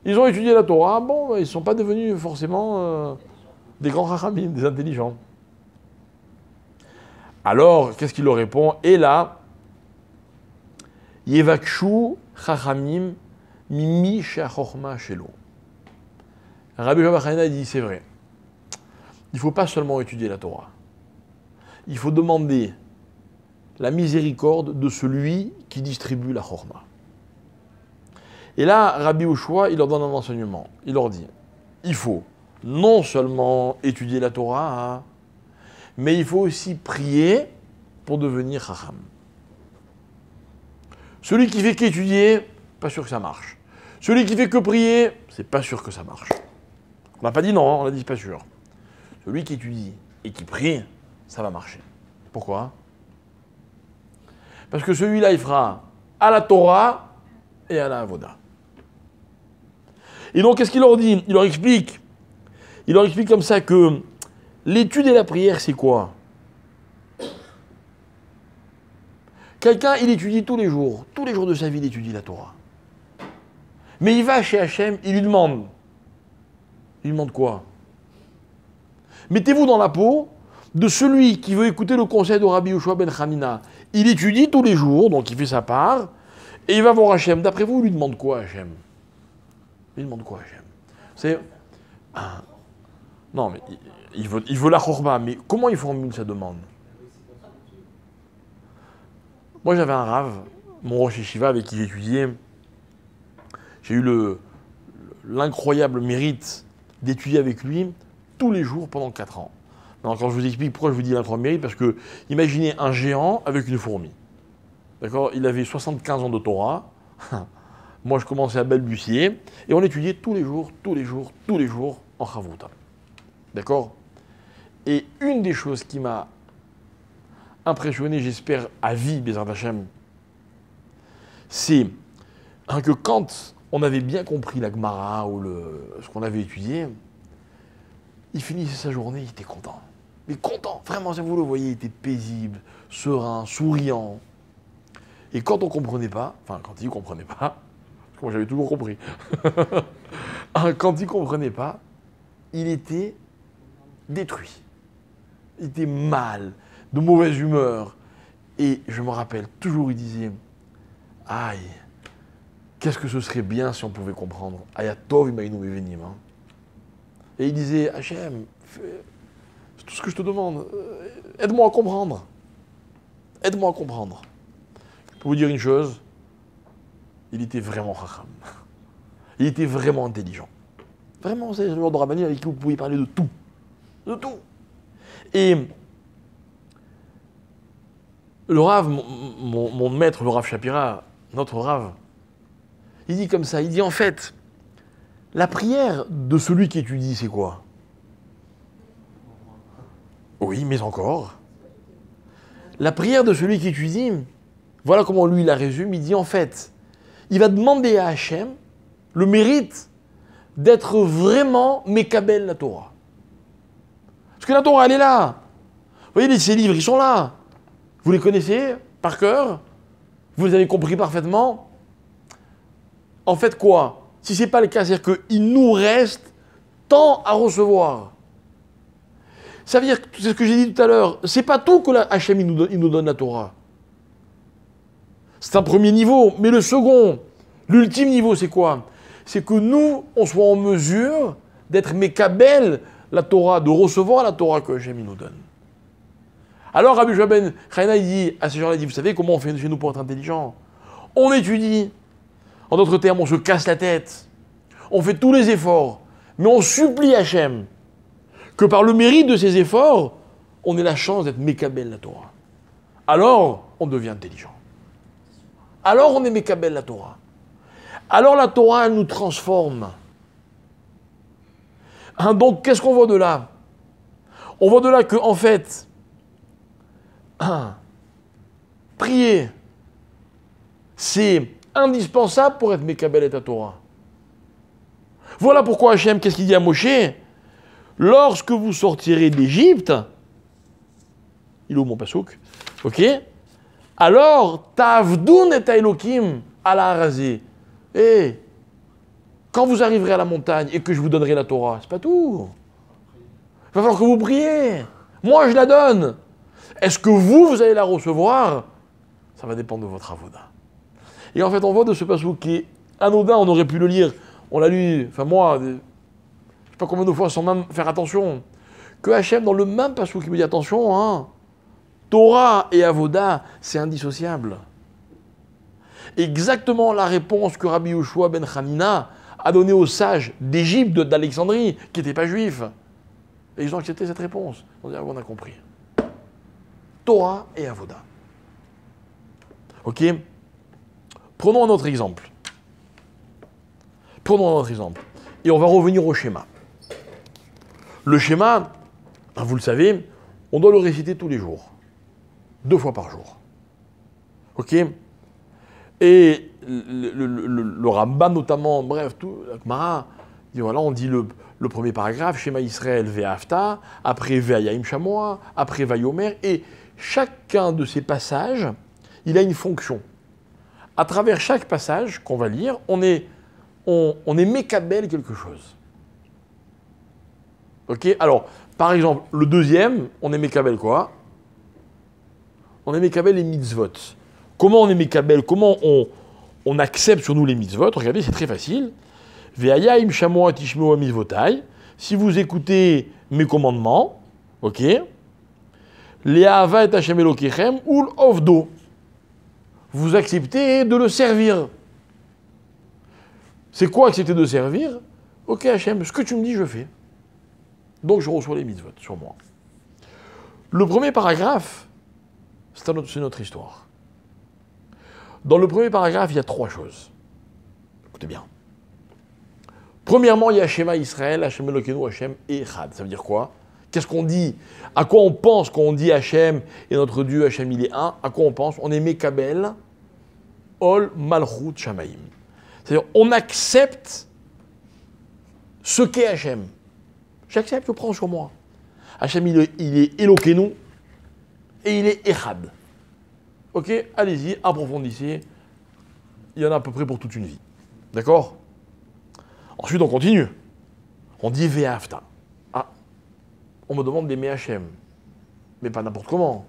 Ils ont étudié la Torah, bon, ils ne sont pas devenus forcément des grands chachamim, des intelligents. Alors, qu'est-ce qu'il leur répond? Et là, Yevakshu chachamim mimi she'achorma shelo. Rabbi Yehoshua dit, c'est vrai. Il ne faut pas seulement étudier la Torah. Il faut demander la miséricorde de celui qui distribue la chorma. Et là, Rabbi Yehoshua, il leur donne un enseignement. Il leur dit, il faut non seulement étudier la Torah, mais il faut aussi prier pour devenir chacham. Celui qui fait qu'étudier, pas sûr que ça marche. Celui qui fait que prier, c'est pas sûr que ça marche. On n'a pas dit non, on a dit pas sûr. Celui qui étudie et qui prie, ça va marcher. Pourquoi? Parce que celui-là, il fera à la Torah et à la Avoda. Et donc, qu'est-ce qu'il leur dit? Il leur explique comme ça que l'étude et la prière, c'est quoi? Quelqu'un, il étudie tous les jours de sa vie, il étudie la Torah. Mais il va chez Hachem, il lui demande. Il lui demande quoi? Mettez-vous dans la peau de celui qui veut écouter le conseil de Rabbi Yoshua ben Hanina. Il étudie tous les jours, donc il fait sa part, et il va voir Hachem. D'après vous, il lui demande quoi, Hachem? Il lui demande quoi, Hachem? C'est... Ah, non, mais il veut la chorba, mais comment il formule sa demande? Moi, j'avais un rave, mon Rosh Yeshiva, avec qui j'étudiais. J'ai eu l'incroyable mérite d'étudier avec lui tous les jours pendant 4 ans. Alors, quand je vous explique pourquoi je vous dis l'incroyable mérite, parce que imaginez un géant avec une fourmi. D'accord? Il avait 75 ans de Torah. Moi, je commençais à balbutier. Et on étudiait tous les jours en Chavruta. D'accord? Et une des choses qui m'a impressionné, j'espère, à vie, Bézard Hachem, c'est que quand on avait bien compris la Gemara ou ce qu'on avait étudié, il finissait sa journée, il était content. Mais content, vraiment, si vous le voyez, il était paisible, serein, souriant. Et quand on ne comprenait pas, enfin, quand il ne comprenait pas, parce que moi j'avais toujours compris, quand il ne comprenait pas, il était détruit. Il était mal, de mauvaise humeur. Et je me rappelle, toujours il disait, aïe, qu'est-ce que ce serait bien si on pouvait comprendre. Ayatov imaïnou evenim. Et il disait, Hachem, c'est tout ce que je te demande. Aide-moi à comprendre. Aide-moi à comprendre. Je peux vous dire une chose, il était vraiment chacham. Il était vraiment intelligent. Vraiment, c'est le genre de rabbin avec qui vous pouvez parler de tout. De tout. Et le Rav, mon maître, le Rav Shapira, notre Rav, il dit comme ça, il dit en fait, la prière de celui qui étudie, c'est quoi? Oui, mais encore. La prière de celui qui étudie, voilà comment lui il la résume, il dit en fait, il va demander à Hachem le mérite d'être vraiment Mekabel la Torah. Parce que la Torah, elle est là. Vous voyez, ces livres, ils sont là. Vous les connaissez par cœur? Vous les avez compris parfaitement? En fait, quoi? Si ce n'est pas le cas, c'est-à-dire qu'il nous reste tant à recevoir. Ça veut dire, c'est ce que j'ai dit tout à l'heure, c'est pas tout que la Hachem il nous donne la Torah. C'est un premier niveau, mais le second, l'ultime niveau, c'est quoi? C'est que nous, on soit en mesure d'être Mekabel la Torah, de recevoir la Torah que Hachem nous donne. Alors Rabbi Yoshua ben Hanina, il dit à ces gens-là, il dit, vous savez comment on fait chez nous pour être intelligent? On étudie. En d'autres termes, on se casse la tête. On fait tous les efforts. Mais on supplie Hachem que par le mérite de ces efforts, on ait la chance d'être Mekabel la Torah. Alors, on devient intelligent. Alors, on est Mekabel la Torah. Alors, la Torah, elle nous transforme. Donc, qu'est-ce qu'on voit de là? On voit de là que, en fait, prier, c'est indispensable pour être Mekabel et ta Torah. Voilà pourquoi Hachem, qu'est-ce qu'il dit à Moshe? Lorsque vous sortirez d'Égypte, il est où mon pasouk? Ok? Alors, Tavdoun et Elohim à la Harazé. Et quand vous arriverez à la montagne et que je vous donnerai la Torah, c'est pas tout. Il va falloir que vous priez. Moi, je la donne. Est-ce que vous allez la recevoir? Ça va dépendre de votre avoda. Et en fait, on voit de ce pasouk qui est anodin, on aurait pu le lire. On l'a lu, enfin moi, je ne sais pas combien de fois sans même faire attention. Que Hachem, dans le même pasouk, qui me dit attention, hein, Torah et avoda, c'est indissociable. Exactement la réponse que Rabbi Yoshua ben Hanina a donnée aux sages d'Égypte, d'Alexandrie, qui n'étaient pas juifs. Et ils ont accepté cette réponse. On dit, ah, on a compris. Torah et avoda. Ok? Prenons un autre exemple. Prenons un autre exemple. Et on va revenir au schéma. Le schéma, vous le savez, on doit le réciter tous les jours. 2 fois par jour. Ok? Et le Rambam notamment, bref, tout, la Gemara, dit voilà, on dit le premier paragraphe, Shema Israël Ve'afta, après Ve'ayim Shamoa, après Vayomer, et chacun de ces passages, il a une fonction. À travers chaque passage qu'on va lire, on est mékabel quelque chose. Ok? Alors, par exemple, le deuxième, on est mékabel quoi? On est mékabel les mitzvot. Comment on est mékabel? Comment on accepte sur nous les mitzvot? Regardez, c'est très facile. Ve'ayim shamoa tishmeu mitzvotai. Si vous écoutez mes commandements, ok? Le'ahava et Hashem Elokechem ul ovdo. Vous acceptez de le servir. C'est quoi accepter de servir? Ok Hashem, ce que tu me dis, je fais. Donc je reçois les mitzvot sur moi. Le premier paragraphe, c'est notre histoire. Dans le premier paragraphe, il y a 3 choses. Écoutez bien. Premièrement, il y a Shema Israël, Hashem Elokeinu, Hashem Echad. Ça veut dire quoi? Qu'est-ce qu'on dit? À quoi on pense quand on dit Hashem et notre Dieu, Hashem il est un? À quoi on pense? On est Mekabel, Ol Malchut Shamaim. C'est-à-dire, on accepte ce qu'est Hashem. J'accepte, je prends sur moi. Hashem, il est Elokeinu et il est Echad. Ok, allez-y, approfondissez. Il y en a à peu près pour toute une vie. D'accord? Ensuite, on continue. On dit Ve'afta. Ah, on me demande d'aimer Hashem. Mais pas n'importe comment.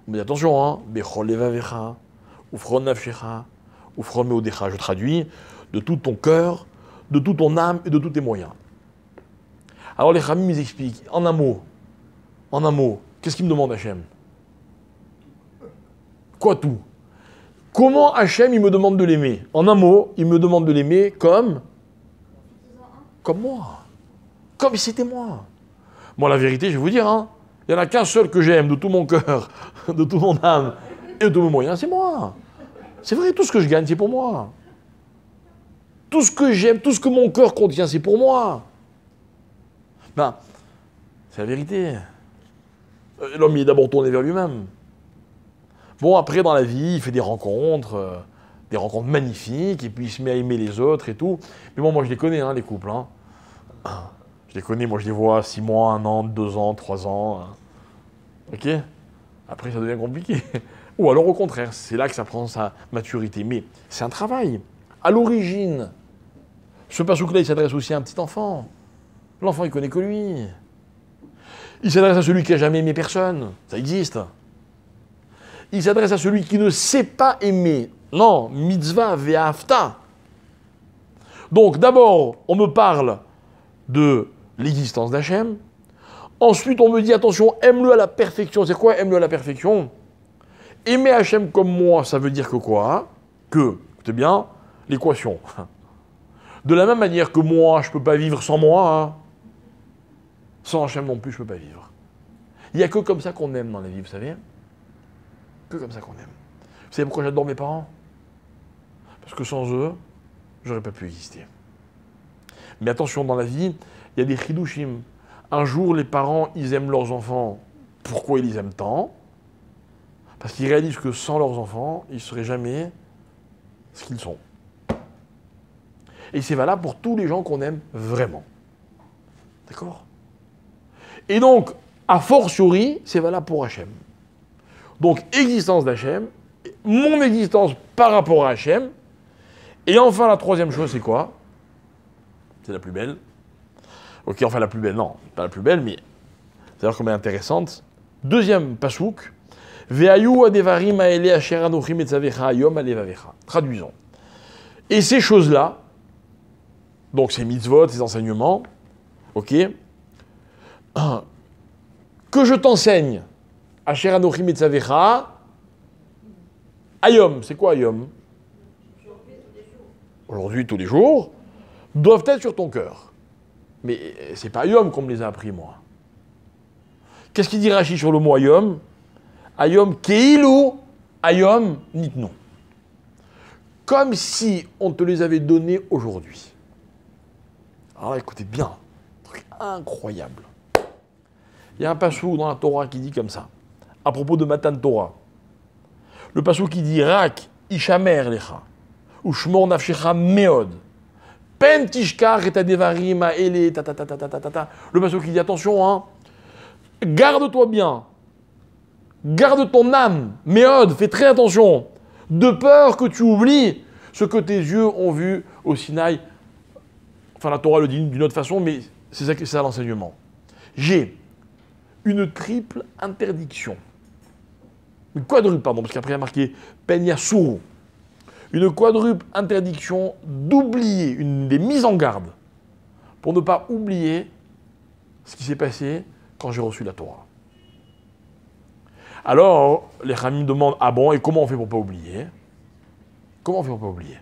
On me dit attention, hein. Bechol levavecha, ufron nafshecha, ufron meodecha. Je traduis de tout ton cœur, de toute ton âme et de tous tes moyens. Alors les Khamim, ils expliquent, en un mot, qu'est-ce qu'il me demande Hashem? Quoi tout? Comment Hashem, il me demande de l'aimer? En un mot, il me demande de l'aimer comme moi. Comme si c'était moi. Moi, la vérité, je vais vous dire, hein, il n'y en a qu'un seul que j'aime de tout mon cœur, de toute mon âme et de tous mes moyens, c'est moi. C'est vrai, tout ce que je gagne, c'est pour moi. Tout ce que j'aime, tout ce que mon cœur contient, c'est pour moi. Ben, c'est la vérité. L'homme, il est d'abord tourné vers lui-même. Bon, après, dans la vie, il fait des rencontres magnifiques, et puis il se met à aimer les autres et tout. Mais bon, moi, je les connais, hein, les couples. Hein. Je les connais, moi, je les vois 6 mois, 1 an, 2 ans, 3 ans. Hein. Ok? Après, ça devient compliqué. Ou alors, au contraire, c'est là que ça prend sa maturité. Mais c'est un travail. À l'origine, ce passouk-là, il s'adresse aussi à un petit enfant. L'enfant, il connaît que lui. Il s'adresse à celui qui n'a jamais aimé personne. Ça existe. Il s'adresse à celui qui ne sait pas aimer. Non, mitzvah ve'afta. Donc, d'abord, on me parle de l'existence d'Hachem. Ensuite, on me dit, attention, aime-le à la perfection. C'est quoi, aime-le à la perfection? Aimer Hachem comme moi, ça veut dire que quoi? Que, écoutez bien, l'équation. De la même manière que moi, je ne peux pas vivre sans moi, hein. Sans Hachem non plus, je ne peux pas vivre. Il n'y a que comme ça qu'on aime dans la vie, vous savez? Que comme ça qu'on aime. Vous savez pourquoi j'adore mes parents? Parce que sans eux, j'aurais pas pu exister. Mais attention, dans la vie, il y a des chidushim. Un jour, les parents, ils aiment leurs enfants. Pourquoi ils les aiment tant? Parce qu'ils réalisent que sans leurs enfants, ils ne seraient jamais ce qu'ils sont. Et c'est valable pour tous les gens qu'on aime vraiment. D'accord? Et donc, a fortiori, c'est valable pour Hachem. Donc, existence d'Hachem, mon existence par rapport à Hachem. Et enfin, la troisième chose, c'est quoi? C'est la plus belle. Ok, enfin la plus belle, non, pas la plus belle, mais c'est-à-dire combien intéressante. Deuxième pasouk. Ve'ayu adevarim ha'ele asher anochi metzavecha hayom alevavecha. Traduisons. Et ces choses-là, donc ces mitzvot, ces enseignements, ok, que je t'enseigne, asher anochi metzavecha, hayom, c'est quoi hayom? Aujourd'hui, tous les jours, doivent être sur ton cœur. Mais c'est pas hayom qu'on me les a appris, moi. Qu'est-ce qu'il dit Rashi sur le mot hayom? Hayom keilu, hayom nitnu. Comme si on te les avait donnés aujourd'hui. Alors là, écoutez bien, un truc incroyable. Il y a un passou dans la Torah qui dit comme ça, à propos de Matan Torah. Le passou qui dit Rak ishamer lecha, ou shmor nafshecha meod, pen tishkar et adevarim aele ta ta ta ta ta ta ta. Le passou qui dit attention, hein, garde-toi bien, garde ton âme, meod, fais très attention, de peur que tu oublies ce que tes yeux ont vu au Sinaï. Enfin, la Torah le dit d'une autre façon, mais c'est ça l'enseignement. J'ai une triple interdiction. Une quadruple, pardon, parce qu'après il y a marqué Penya Sourou. Une quadruple interdiction d'oublier, une des mises en garde, pour ne pas oublier ce qui s'est passé quand j'ai reçu la Torah. Alors, les Khamim demandent, ah bon, et comment on fait pour ne pas oublier? Comment on fait pour ne pas oublier?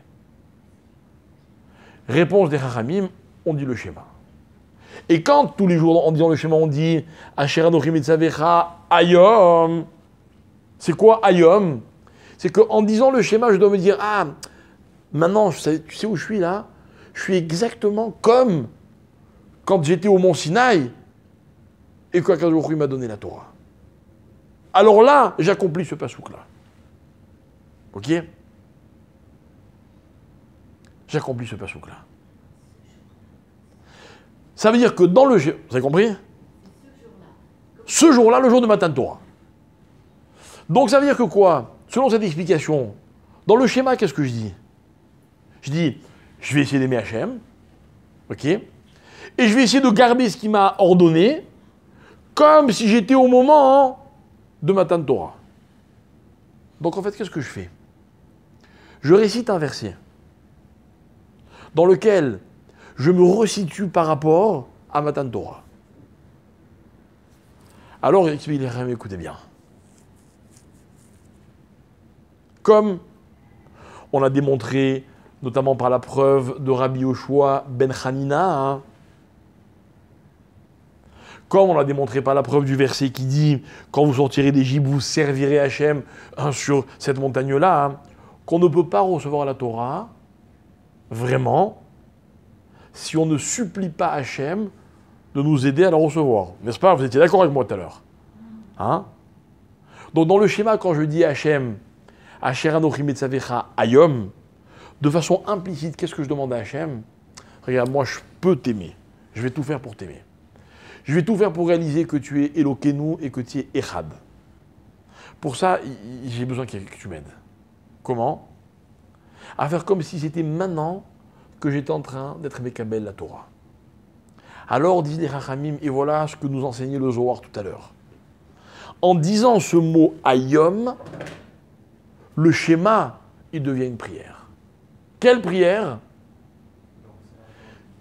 Réponse des Khamim, on dit le schéma. Et quand tous les jours, en disant le schéma, on dit Asher Anochim Etzavecha Ayom, c'est quoi Ayom? C'est qu'en disant le schéma, je dois me dire, ah, maintenant, tu sais où je suis là? Je suis exactement comme quand j'étais au mont Sinaï et qu'Akadosh Baruch Hu m'a donné la Torah. Alors là, j'accomplis ce pasouk-là. Ok? J'accomplis ce pasouk-là. Ça veut dire que dans le... Vous avez compris? Ce jour-là, le jour de Matan Torah. Donc ça veut dire que quoi? Selon cette explication, dans le schéma, qu'est-ce que je dis? Je dis, je vais essayer d'aimer Hachem, ok? Et je vais essayer de garder ce qu'il m'a ordonné, comme si j'étais au moment de Matan Torah. Donc en fait, qu'est-ce que je fais? Je récite un verset dans lequel je me resitue par rapport à Matan Torah. Alors, écoutez bien. Comme on a démontré, notamment par la preuve de Rabbi Yoshua ben Hanina, hein, comme on l'a démontré par la preuve du verset qui dit « Quand vous sortirez d'Égypte, vous servirez Hachem hein, sur cette montagne-là hein, », qu'on ne peut pas recevoir la Torah, vraiment, si on ne supplie pas Hachem de nous aider à la recevoir. N'est-ce pas? Vous étiez d'accord avec moi tout à l'heure. Hein? Donc dans le schéma, quand je dis Hachem, Asher Anochim Etzavecha Ayom, de façon implicite, qu'est-ce que je demande à Hachem? Regarde, moi je peux t'aimer. Je vais tout faire pour t'aimer. Je vais tout faire pour réaliser que tu es Elokeinu et que tu es Echad. Pour ça, j'ai besoin que tu m'aides. Comment? À faire comme si c'était maintenant que j'étais en train d'être Mekabel la Torah. Alors, disent les Rachamim, et voilà ce que nous enseignait le Zohar tout à l'heure. En disant ce mot Ayom, le schéma, il devient une prière. Quelle prière?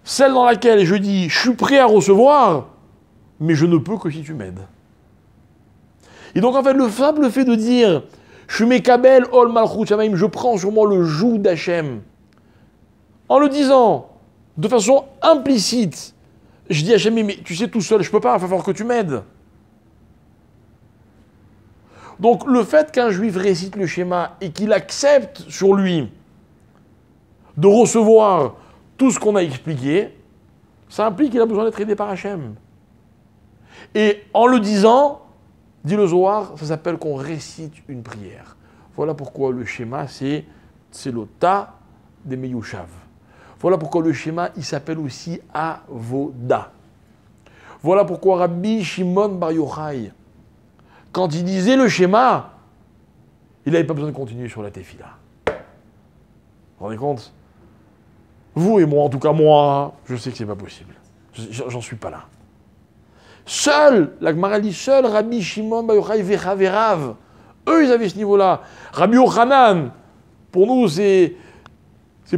Celle dans laquelle je dis, je suis prêt à recevoir, mais je ne peux que si tu m'aides. Et donc en fait, le simple fait de dire, je suis Mekabel, Ol Malchut Shamaim, je prends sur moi le joug d'Hachem, en le disant, de façon implicite, je dis à Hachem, mais tu sais tout seul, je ne peux pas, il va falloir que tu m'aides. Donc le fait qu'un juif récite le schéma et qu'il accepte sur lui de recevoir tout ce qu'on a expliqué, ça implique qu'il a besoin d'être aidé par Hachem. Et en le disant, dit le Zohar, ça s'appelle qu'on récite une prière. Voilà pourquoi le schéma, c'est le ta des Meyushav. Voilà pourquoi le schéma, il s'appelle aussi Avoda. Voilà pourquoi Rabbi Shimon Bar Yochai, quand il disait le schéma, il n'avait pas besoin de continuer sur la tefila. Vous vous rendez compte? Vous et moi, en tout cas moi, je sais que c'est pas possible. J'en suis pas là. Seul, la Gemara dit, seul Rabbi Shimon Bar Yochai Verav, eux ils avaient ce niveau-là. Rabbi Yochanan, pour nous c'est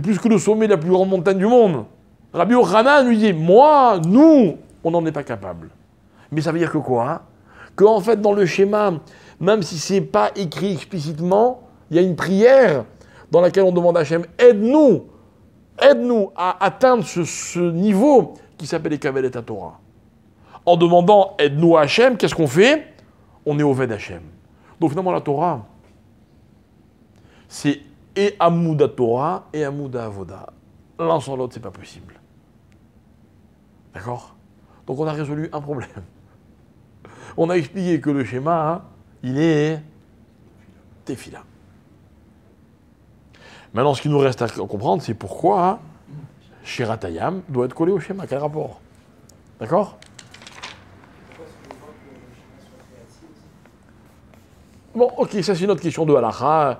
plus que le sommet de la plus grande montagne du monde. Rabbi Yochanan lui dit, moi, nous, on n'en est pas capable. Mais ça veut dire que quoi? Qu'en fait, dans le schéma, même si ce n'est pas écrit explicitement, il y a une prière dans laquelle on demande à Hachem, aide-nous à atteindre ce niveau qui s'appelle Ekabel et Torah. En demandant aide-nous à Hachem, qu'est-ce qu'on fait? On est au Ved Hachem. Donc finalement, la Torah, c'est et Amouda Torah et Amouda Avoda. L'un sans l'autre, c'est pas possible. D'accord? Donc on a résolu un problème. On a expliqué que le schéma, hein, il est Tefila. Maintenant, ce qui nous reste à comprendre, c'est pourquoi hein, Shiratayam doit être collé au schéma. Quel rapport? D'accord? Bon, ok, ça c'est une autre question de halakha.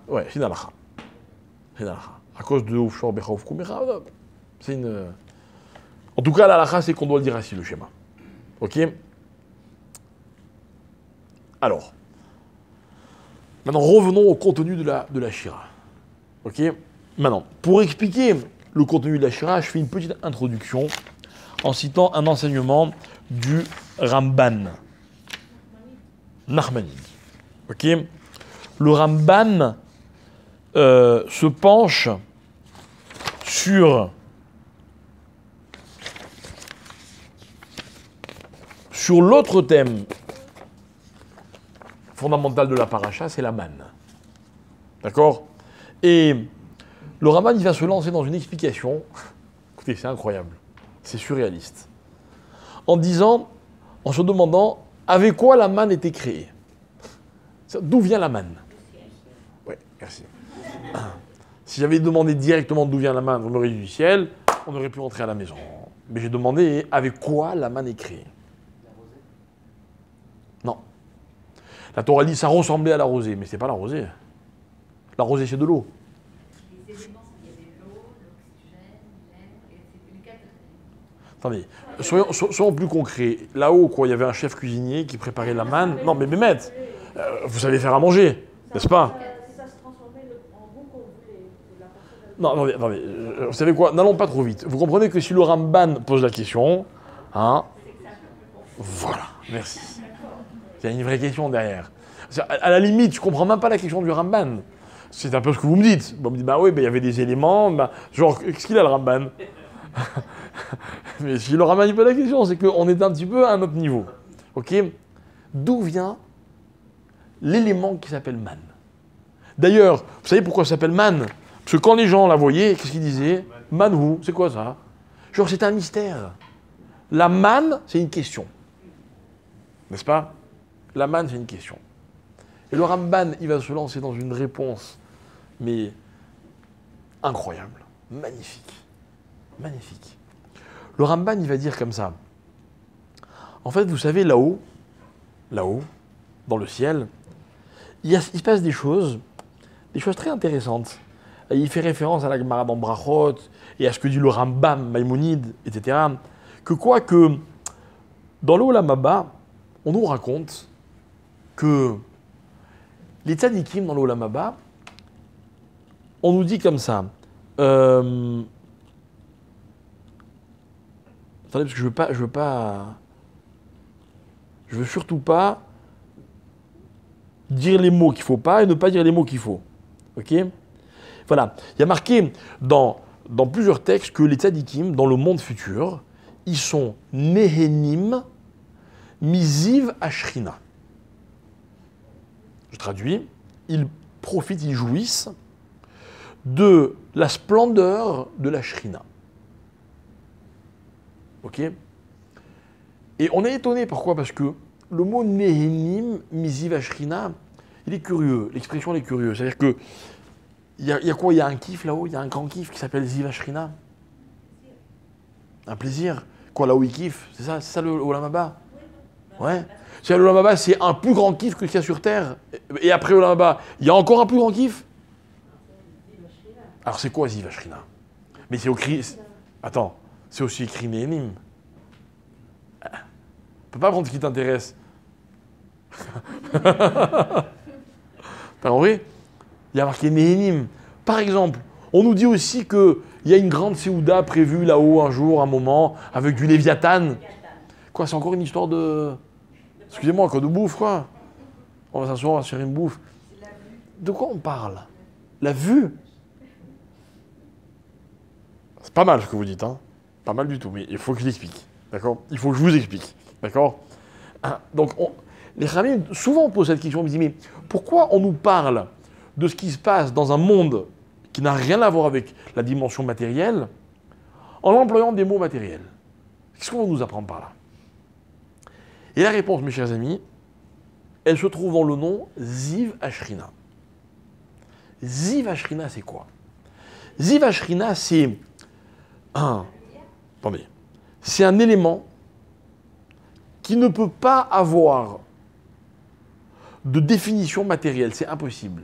Ouais, c'est une halakha. C'est une halakha. À cause de Oufshor Bechaouf Koumira, c'est une... En tout cas, la halakha, c'est qu'on doit le dire ainsi, le schéma. Ok? Alors, maintenant, revenons au contenu de la Shira. Ok? Maintenant, pour expliquer le contenu de la Shira, je fais une petite introduction en citant un enseignement du Ramban. Nachmanide. Ok? Le Ramban se penche sur l'autre thème fondamental de la paracha, c'est la manne. D'accord? Et le Ramban, il va se lancer dans une explication. Écoutez, c'est incroyable. C'est surréaliste. En se demandant, avec quoi la manne était créée? D'où vient la manne? Oui, merci. Si j'avais demandé directement d'où vient la manne, on m'aurait dit du ciel, on aurait pu rentrer à la maison. Mais j'ai demandé avec quoi la manne est créée. Non. La Torah dit ça ressemblait à la rosée, mais c'est pas la rosée. La rosée, c'est de l'eau.
Les éléments, il y avait l'eau, l'oxygène, l'air, et c'était les quatre.
Attendez, soyons plus concrets. Là-haut, quoi, il y avait un chef cuisinier qui préparait la manne. Non, mais Mehmet, vous savez faire à manger, n'est-ce pas?
Ça se transformait en goût qu'on voulait. La personne,
Non, attendez, vous savez quoi? N'allons pas trop vite. Vous comprenez que si le Ramban pose la question, hein, voilà, merci. Il y a une vraie question derrière. À la limite, je comprends même pas la question du Ramban. C'est un peu ce que vous me dites. Vous me dites, bah oui, il y avait des éléments, genre, qu'est-ce qu'il a le Ramban? Mais si le Ramban il pose la question, c'est qu'on est un petit peu à un autre niveau. Ok? D'où vient l'élément qui s'appelle man? D'ailleurs, vous savez pourquoi ça s'appelle man? Parce que quand les gens la voyaient, qu'est-ce qu'ils disaient? Manhu, c'est quoi ça? Genre, c'est un mystère. La manne, c'est une question. N'est-ce pas? La manne, c'est une question. Et le Ramban, il va se lancer dans une réponse, mais incroyable, magnifique. Magnifique. Le Ramban, il va dire comme ça. En fait, vous savez, là-haut, dans le ciel, il se passe des choses très intéressantes. Il fait référence à la Gemara dans Brachot et à ce que dit le Rambam, Maïmonide, etc. Que dans le Olam Haba, on nous raconte que les tzadikim dans le Olam Haba, on nous dit comme ça. Attendez, parce que je veux surtout pas dire les mots qu'il ne faut pas et ne pas dire les mots qu'il faut. Ok? Voilà. Il y a marqué dans plusieurs textes que les tzadikim, dans le monde futur, ils sont nehenim miziv ashrina. Je traduis. Ils profitent, ils jouissent de la splendeur de la shrina. Ok? Et on est étonné, pourquoi? Parce que le mot nehenim miziv ashrina, il est curieux. L'expression elle est curieuse. C'est-à-dire que il y a quoi? Il y a un kiff là-haut, il y a un grand kiff qui s'appelle Ziv Ashrina. Un plaisir. Quoi, là où il kiffe? C'est ça le Olam Haba? Ouais. C'est le Olam Haba, c'est un plus grand kiff que ce qu'il y a sur Terre. Et après Olam Haba, il y a encore un plus grand kiff? Alors c'est quoi Ziv Ashrina? Mais c'est Attends, c'est aussi écrit Nehenim. Tu peux pas prendre ce qui t'intéresse. T'as compris? Il y a marqué Nehenim. Par exemple, on nous dit aussi qu'il y a une grande Séouda prévue là-haut un jour, un moment, avec du Léviathan. Quoi, c'est encore une histoire de... Excusez-moi, quoi, de bouffe, quoi. On va s'asseoir, on va se faire une bouffe. De quoi on parle? La vue? C'est pas mal ce que vous dites, hein. Pas mal du tout, mais il faut que je l'explique. D'accord? Il faut que je vous explique. D'accord? Donc, les Khamim, souvent on pose cette question, on me dit, mais pourquoi on nous parle de ce qui se passe dans un monde qui n'a rien à voir avec la dimension matérielle, en employant des mots matériels? Qu'est-ce qu'on va nous apprendre par là? Et la réponse, mes chers amis, elle se trouve dans le nom Ziv Ashrina. Ziv Ashrina, c'est quoi? Ziv Ashrina, c'est attendez, c'est un élément qui ne peut pas avoir de définition matérielle, c'est impossible.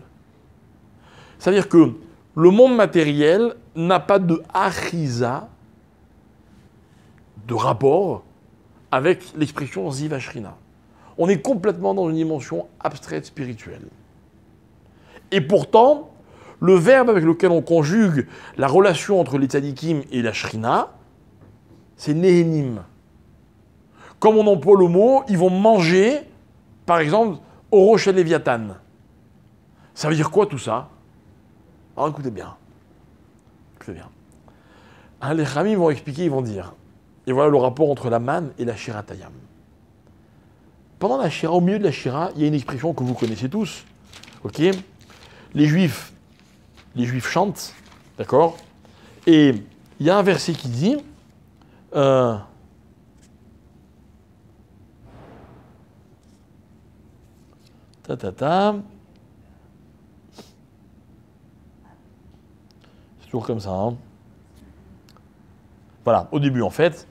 C'est-à-dire que le monde matériel n'a pas de achisa, de rapport avec l'expression Ziv Ashrina. On est complètement dans une dimension abstraite spirituelle. Et pourtant, le verbe avec lequel on conjugue la relation entre les tzadikim et la shrina, c'est nehenim. Comme on emploie le mot, ils vont manger, par exemple, au rocher Léviathan. Ça veut dire quoi tout ça? Alors écoutez bien. Écoutez bien. Les Khamim vont expliquer, ils vont dire. Et voilà le rapport entre la manne et la shiratayam. Pendant la shira, au milieu de la shira, il y a une expression que vous connaissez tous. Ok? Les Juifs chantent, d'accord? Et il y a un verset qui dit c'est toujours comme ça. Hein. Voilà, au début en fait.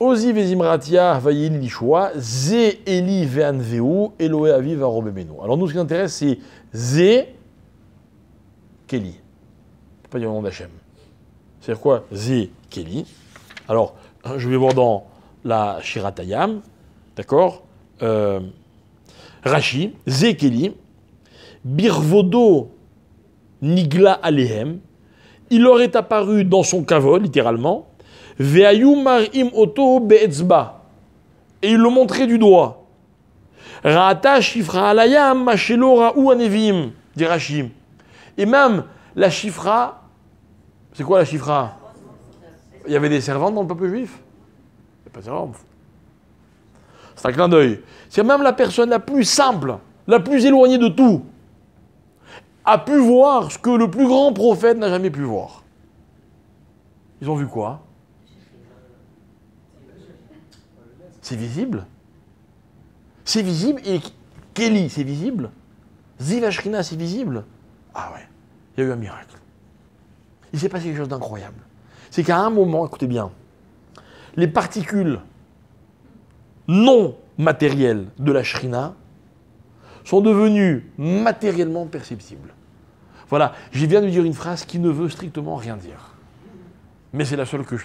Ozi vezimratia vayil lishwa, ze eli ve'anveu, Elohe aviv arobemenu. Alors nous, ce qui nous intéresse, c'est ze keli. On peut pas dire le nom d'Hachem. C'est-à-dire quoi? Ze keli. Alors, je vais voir dans la Shiratayam, d'accord? Rashi, ze keli, birvodo nigla alehem. Il leur est apparu dans son kavod, littéralement, Ve'ayu mar'im oto be'etzba. Et il le montrait du doigt. Ra'ata shifra alayam mashelo ra'u anevim, dit Rashi. Et même la shifra, c'est quoi la shifra? Il y avait des servantes dans le peuple juif? Il n'y a pas de servantes. C'est un clin d'œil. C'est même la personne la plus simple, la plus éloignée de tout, a pu voir ce que le plus grand prophète n'a jamais pu voir. Ils ont vu quoi? C'est visible. C'est visible. Et Kéli, c'est visible. Ziv Ashrina, c'est visible. Ah ouais, il y a eu un miracle. Il s'est passé quelque chose d'incroyable. C'est qu'à un moment, écoutez bien, les particules non matérielles de la Shrina sont devenues matériellement perceptibles. Voilà, je viens de dire une phrase qui ne veut strictement rien dire. Mais c'est la seule que je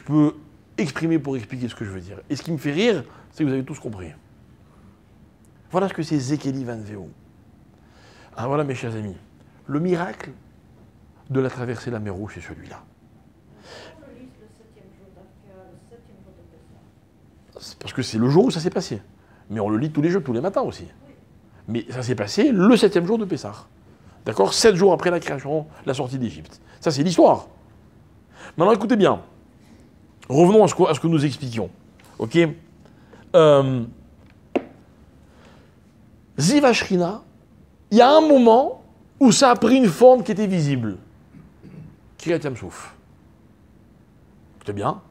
peux exprimer pour expliquer ce que je veux dire. Et ce qui me fait rire, c'est que vous avez tous compris. Voilà ce que c'est Zekeli Van Veo. Ah, voilà mes chers amis, le miracle de la traversée de la mer Rouge, c'est celui-là. C'est parce que c'est le jour où ça s'est passé. Mais on le lit tous les matins aussi. Mais ça s'est passé le 7e jour de Pessah. D'accord? 7 jours après la création, la sortie d'Égypte. Ça, c'est l'histoire. Maintenant, écoutez bien. Revenons à ce que nous expliquions. Ok? Ziv Ashrina, il y a un moment où ça a pris une forme qui était visible. Kiryat Yam-Souf. Écoutez bien.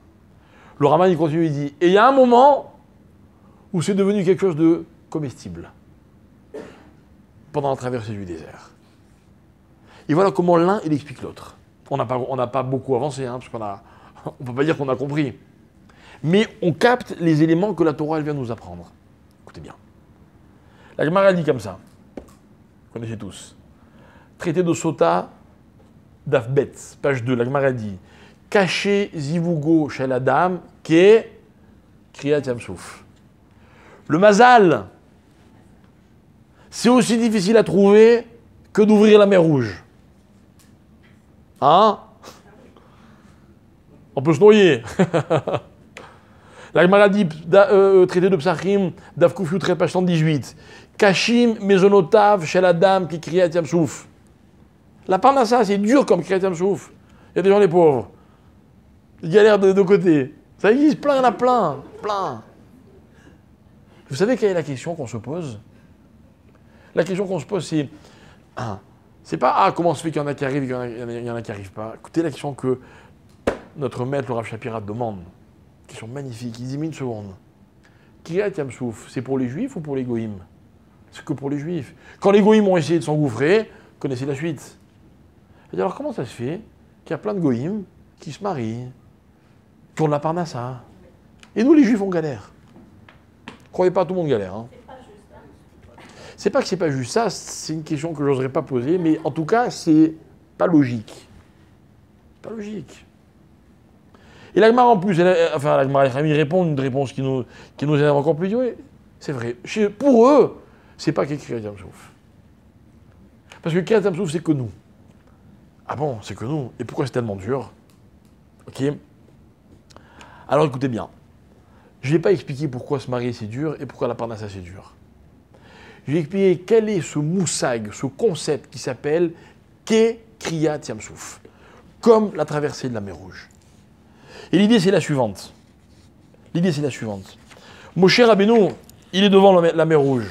Le Raman, il continue, il dit, et il y a un moment où c'est devenu quelque chose de comestible. Pendant la traversée du désert. Et voilà comment l'un, il explique l'autre. On n'a pas beaucoup avancé, hein, parce on ne peut pas dire qu'on a compris. Mais on capte les éléments que la Torah elle vient nous apprendre. Écoutez bien. La Gemara dit comme ça. Vous connaissez tous. Traité de Sota, Daf Bet, page 2. La Gemara dit Caché Zivugo Shel Adam, Ke Kriyat Yam-Souf. Le Mazal, c'est aussi difficile à trouver que d'ouvrir la mer Rouge. Hein? On peut se noyer. La Gemara dit, traité de Psachim, Daf Kuf Yutre, page 118. Kashim Mezonotav Shel Adam qui Kriyat Yam-Souf. La parnassa, c'est dur comme Kriyat Yam-Souf. Il y a des gens, les pauvres. Ils galèrent de côté. Ça existe plein, il y en a plein. Vous savez quelle est la question qu'on se pose? La question qu'on se pose, c'est pas comment se fait qu'il y en a qui arrivent et qu'il y en a qui n'arrivent pas. Écoutez, la question que notre maître, le Rav Shapira, demande, question magnifique, il dit, mais une seconde, Kriyat Yam-Souf, c'est pour les juifs ou pour les goïms? C'est que pour les juifs. Quand les goïms ont essayé de s'engouffrer, connaissez la suite. Il dit, alors comment ça se fait qu'il y a plein de goïms qui se marient, qui ont de la parnassa, et nous les juifs on galère? Croyez pas, tout le monde galère. Hein. C'est pas que c'est pas juste ça, c'est une question que j'oserais pas poser, mais en tout cas, c'est pas logique. Pas logique. Et la Gemara en plus, la Gemara répond une réponse qui nous énerve encore plus. Oui, c'est vrai. Pour eux, c'est pas qu'écrit Kriyat Yam-Souf. Parce que Kriyat Yam-Souf, c'est que nous. Ah bon, c'est que nous. Et pourquoi c'est tellement dur? Ok. Alors écoutez bien. Je ne vais pas expliquer pourquoi se marier c'est dur et pourquoi la parnassa c'est dur. Je vais expliquer quel est ce moussag, ce concept qui s'appelle Kriyat Yam-Souf, comme la traversée de la mer Rouge. Et l'idée c'est la suivante. Moshe Rabbeinu, il est devant la mer Rouge.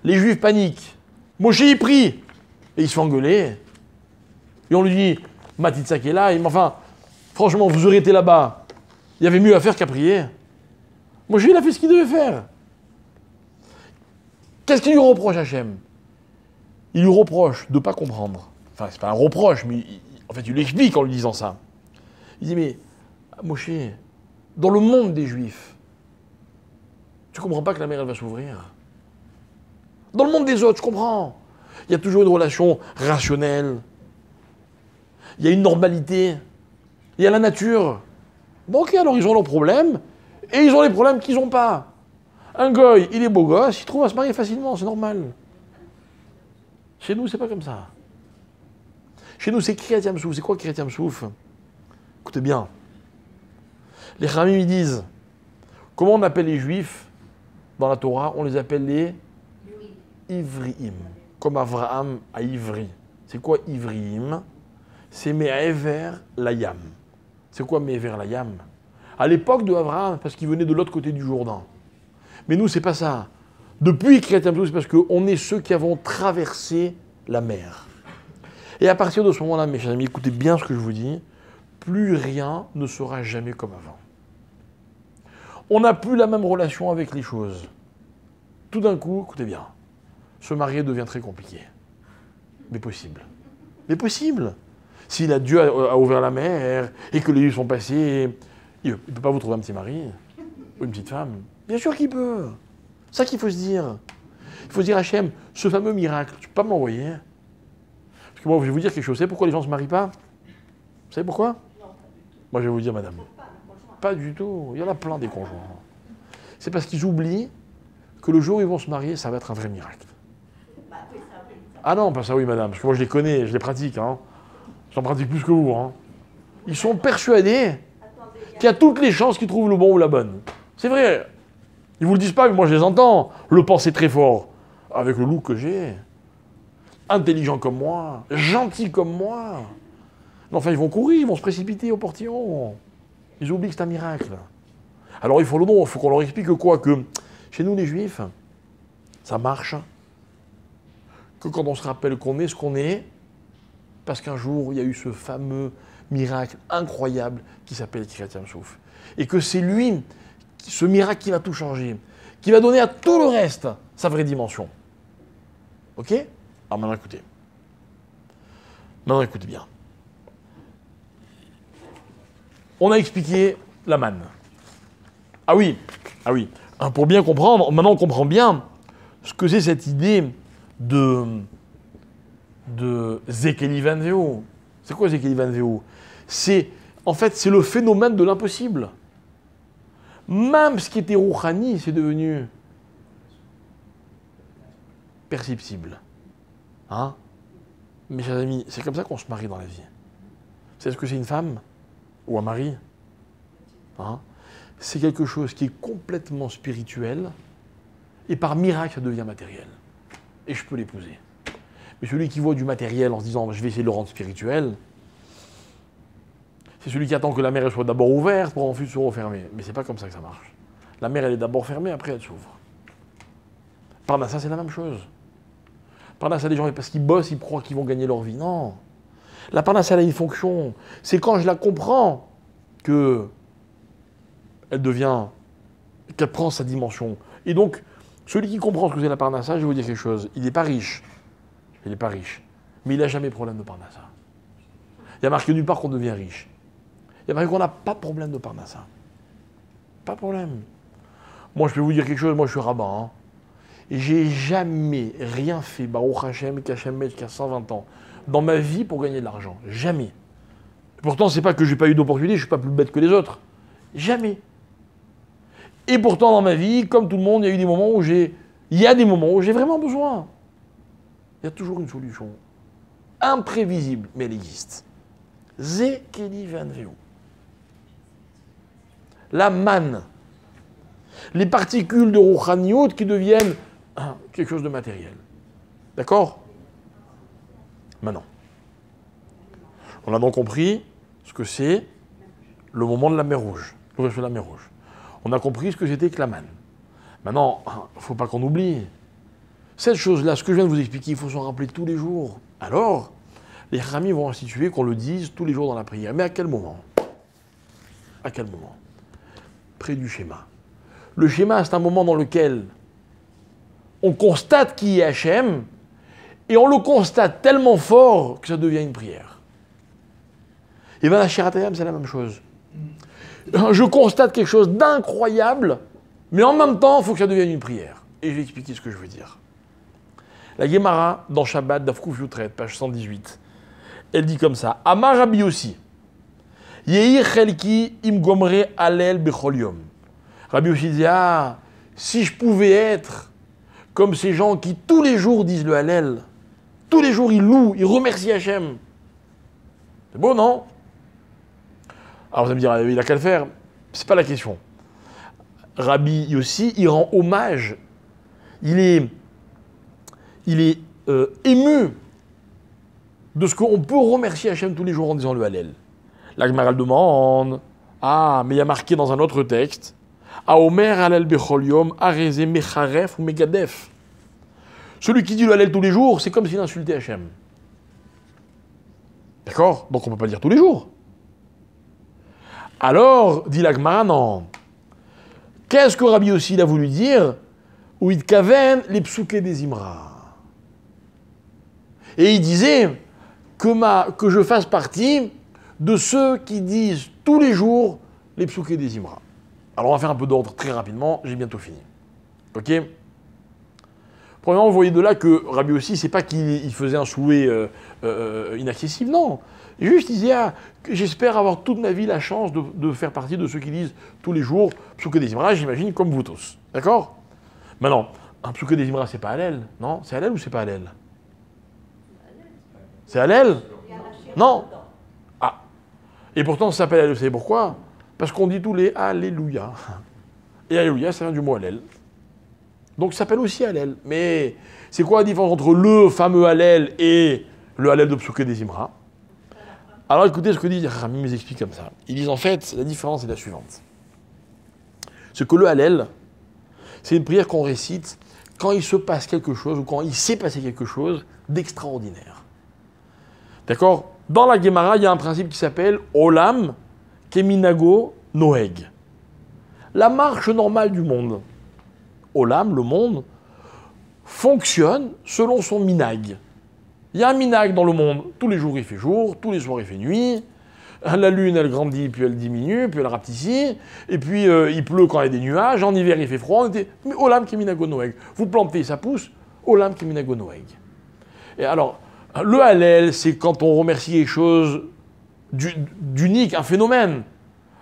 Les Juifs paniquent. Moshe il prie et il se fait engueuler. Et on lui dit, Matitsak est là, enfin, franchement, vous aurez été là-bas, il y avait mieux à faire qu'à prier. Moshe, il a fait ce qu'il devait faire. Qu'est-ce qu'il lui reproche, Hachem? Il lui reproche de ne pas comprendre. Enfin, c'est pas un reproche, mais en fait, il lui explique en lui disant ça. Il dit, mais, Moshe, dans le monde des Juifs, tu comprends pas que la mer, elle va s'ouvrir? Dans le monde des autres, je comprends. Il y a toujours une relation rationnelle. Il y a une normalité. Il y a la nature. Bon, ok, alors ils ont leurs problèmes, et ils ont les problèmes qu'ils n'ont pas. Un goy, il est beau gosse, il trouve à se marier facilement, c'est normal. Chez nous, c'est pas comme ça. Chez nous, c'est Kriyat Yam-Souf. C'est quoi Kriyat Yam-Souf? Écoutez bien. Les Khamim, ils disent, comment on appelle les Juifs dans la Torah? On les appelle les Ivriim. Comme Avraham à Ivri. C'est quoi Ivriim? C'est Me'ever Layam. C'est quoi Me'ever Layam? À l'époque de Avraham, parce qu'il venait de l'autre côté du Jourdain. Mais nous, c'est pas ça. Depuis Kriyat Yam-Souf, c'est parce qu'on est ceux qui avons traversé la mer. Et à partir de ce moment-là, mes chers amis, écoutez bien ce que je vous dis, plus rien ne sera jamais comme avant. On n'a plus la même relation avec les choses. Tout d'un coup, écoutez bien, se marier devient très compliqué. Mais possible. Mais possible. Si Dieu a ouvert la mer et que les lieux sont passés, il ne peut pas vous trouver un petit mari ou une petite femme. Bien sûr qu'il peut. C'est ça qu'il faut se dire. Il faut se dire, Hachem, ce fameux miracle, tu peux pas m'envoyer? Parce que moi, je vais vous dire quelque chose. Vous savez pourquoi les gens ne se marient pas? Vous savez pourquoi? Moi, je vais vous dire, madame. Pas du tout. Il y en a plein des conjoints. C'est parce qu'ils oublient que le jour où ils vont se marier, ça va être un vrai miracle. Ah non, pas ça, oui, madame. Parce que moi, je les connais, je les pratique. Hein. J'en pratique plus que vous. Hein. Ils sont persuadés qu'il y a toutes les chances qu'ils trouvent le bon ou la bonne. C'est vrai. Ils vous le disent pas, mais moi, je les entends. Le penser très fort. Avec le look que j'ai. Intelligent comme moi. Gentil comme moi. Mais enfin, ils vont courir, ils vont se précipiter au portillon. Ils oublient que c'est un miracle. Alors, il faut qu'on leur explique quoi? Que chez nous, les Juifs, ça marche. Que quand on se rappelle qu'on est ce qu'on est, parce qu'un jour, il y a eu ce fameux miracle incroyable qui s'appelle Kriyat Yam-Souf. Et que c'est lui, ce miracle qui va tout changer, qui va donner à tout le reste sa vraie dimension. Ok? Alors maintenant, écoutez. Maintenant, écoutez bien. On a expliqué la manne. Ah oui. Pour bien comprendre, maintenant on comprend bien ce que c'est cette idée de Zekeli Van Veo. C'est quoi Zekeli Van Veo? En fait, c'est le phénomène de l'impossible. Même ce qui était rouhani, c'est devenu perceptible. Hein? Mes chers amis, c'est comme ça qu'on se marie dans la vie. C'est ce que c'est une femme ou un mari? Hein? C'est quelque chose qui est complètement spirituel et par miracle, ça devient matériel. Et je peux l'épouser. Mais celui qui voit du matériel en se disant « je vais essayer de le rendre spirituel », c'est celui qui attend que la mer soit d'abord ouverte pour ensuite se refermer. Mais c'est pas comme ça que ça marche. La mer, elle est d'abord fermée, après elle s'ouvre. Parnassa, c'est la même chose. Parnassa, les gens, parce qu'ils bossent, ils croient qu'ils vont gagner leur vie. Non. La parnassa, elle a une fonction. C'est quand je la comprends qu'elle qu'elle prend sa dimension. Et donc, celui qui comprend ce que c'est la Parnassa, je vais vous dire quelque chose, il n'est pas riche. Il n'est pas riche. Mais il n'a jamais problème de Parnassa. Il y a marqué nulle part qu'on devient riche. Il y a marqué qu'on n'a pas de problème de Parnassa. Pas de problème. Moi, je peux vous dire quelque chose, moi je suis rabbin. Hein. Et j'ai jamais rien fait, Baruch Hashem, qu'Hachem m'aide jusqu'à 120 ans, dans ma vie pour gagner de l'argent. Jamais. Pourtant, c'est pas que j'ai pas eu d'opportunité, je suis pas plus bête que les autres. Jamais. Et pourtant, dans ma vie, comme tout le monde, il y a eu des moments où il y a des moments où j'ai vraiment besoin. Il y a toujours une solution. Imprévisible, mais elle existe. Ze Keli Vanveo. La manne. Les particules de Rouchaniout qui deviennent quelque chose de matériel. D'accord? Maintenant. On a donc compris ce que c'est le moment de la mer Rouge, l'ouverture de la mer Rouge. On a compris ce que c'était que la manne. Maintenant, il ne faut pas qu'on oublie. Cette chose-là, ce que je viens de vous expliquer, il faut s'en rappeler tous les jours. Alors, les Chachamim vont instituer qu'on le dise tous les jours dans la prière. Mais à quel moment? À quel moment? Près du schéma. Le schéma, c'est un moment dans lequel on constate qui est Hachem, et on le constate tellement fort que ça devient une prière. Et bien la Shiratayam, c'est la même chose. Je constate quelque chose d'incroyable, mais en même temps, il faut que ça devienne une prière. Et je vais expliquer ce que je veux dire. La Gemara, dans Shabbat, Dafkouf Yutret, page 118, elle dit comme ça, Amar Rabbi Yossi, Yehi Chelki im gomre alel bechol yom. Rabbi Yossi dit, si je pouvais être comme ces gens qui tous les jours disent le Hallel, tous les jours ils louent, ils remercient Hachem. C'est beau, non? Alors vous allez me dire, il a qu'à le faire. C'est pas la question. Rabbi Yossi, il rend hommage. Il est ému de ce qu'on peut remercier Hachem tous les jours en disant le Hallel. La Gemara demande, mais il y a marqué dans un autre texte, Aomer Hallel bechol yom areze mecharef ou megadef. Celui qui dit le Hallel tous les jours, c'est comme s'il insultait Hachem. D'accord? Donc on ne peut pas le dire tous les jours. Alors, dit la Gemara, non. Qu'est-ce que Rabbi Yossi a voulu dire? Ou il kaven les psouké des Imra. Et il disait que je fasse partie de ceux qui disent tous les jours les psouké des Imra. Alors on va faire un peu d'ordre très rapidement, j'ai bientôt fini. Ok? Premièrement, vous voyez de là que Rabbi Yossi, c'est pas qu'il faisait un souhait inaccessible, non. Juste, il disait, j'espère avoir toute ma vie la chance de faire partie de ceux qui disent tous les jours Psouké des Imra, j'imagine, comme vous tous. D'accord? Maintenant, un Psouké des Imra, c'est pas Hallel, non? C'est Hallel ou c'est pas Hallel? C'est Hallel? Non. Et pourtant, ça s'appelle Hallel, vous savez pourquoi? Parce qu'on dit tous les Alléluia. Et Alléluia, ça vient du mot Hallel. Donc ça s'appelle aussi Hallel. Mais c'est quoi la différence entre le fameux Hallel et le Hallel de Psouké des Imra? Alors écoutez ce que dit Rami, nous explique comme ça. Ils disent en fait, la différence est la suivante. C'est que le Hallel, c'est une prière qu'on récite quand il se passe quelque chose ou quand il s'est passé quelque chose d'extraordinaire. D'accord? Dans la Gemara, il y a un principe qui s'appelle Olam Keminago Noeg. La marche normale du monde. Olam, le monde, fonctionne selon son minag. Il y a un minag dans le monde. Tous les jours, il fait jour, tous les soirs, il fait nuit. La lune, elle grandit, puis elle diminue, puis elle rapetit. Et puis, il pleut quand il y a des nuages. En hiver, il fait froid. Mais Olam Keminago Noeg. Vous plantez, ça pousse. Olam Keminago Noeg. Et alors, le Hallel, c'est quand on remercie quelque chose d'unique, un phénomène.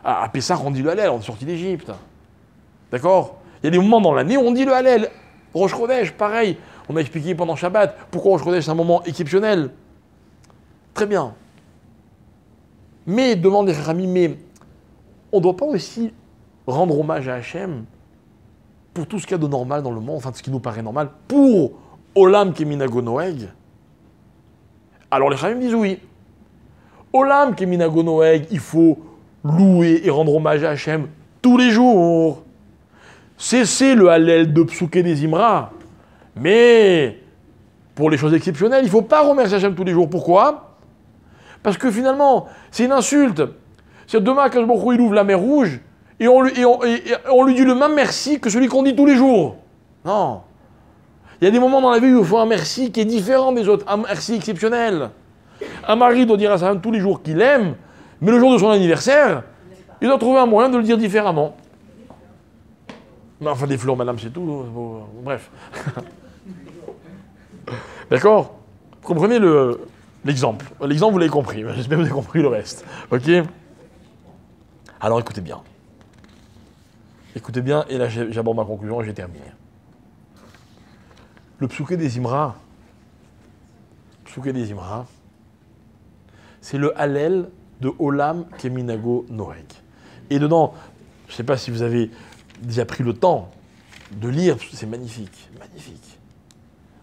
À Pessah, on dit le Hallel, on est sorti d'Égypte. D'accord? Il y a des moments dans l'année où on dit le Hallel. Rosh Chodesh, pareil. On a expliqué pendant Shabbat pourquoi Rosh Chodesh, c'est un moment exceptionnel. Très bien. Mais, demande les Rami, mais on ne doit pas aussi rendre hommage à Hachem pour tout ce qu'il y a de normal dans le monde, enfin, ce qui nous paraît normal, pour Olam Keminago Noeg? Alors les Rami disent oui. Olam Keminago Noeg, il faut louer et rendre hommage à Hachem tous les jours. Cessez le Hallel de Psouké des Imra. Mais pour les choses exceptionnelles, il ne faut pas remercier Hachem tous les jours. Pourquoi? Parce que finalement, c'est une insulte. C'est demain, Akadosh Baruch Hu, il ouvre la mer Rouge et on lui dit le même merci que celui qu'on dit tous les jours. Non. Il y a des moments dans la vie où il faut un merci qui est différent des autres, un merci exceptionnel. Un mari doit dire à sa femme tous les jours qu'il l'aime, mais le jour de son anniversaire, il doit trouver un moyen de le dire différemment. Mais enfin, des fleurs, madame, c'est tout. Bref. D'accord? Vous comprenez l'exemple. L'exemple, vous l'avez compris. J'espère que vous avez compris le reste. Ok? Alors, écoutez bien. Écoutez bien, et là, j'aborde ma conclusion et j'ai terminé. Le psuké des Imra, c'est le Hallel de Olam Keminago Noeg. Et dedans, je ne sais pas si vous avez déjà pris le temps de lire, c'est magnifique, magnifique.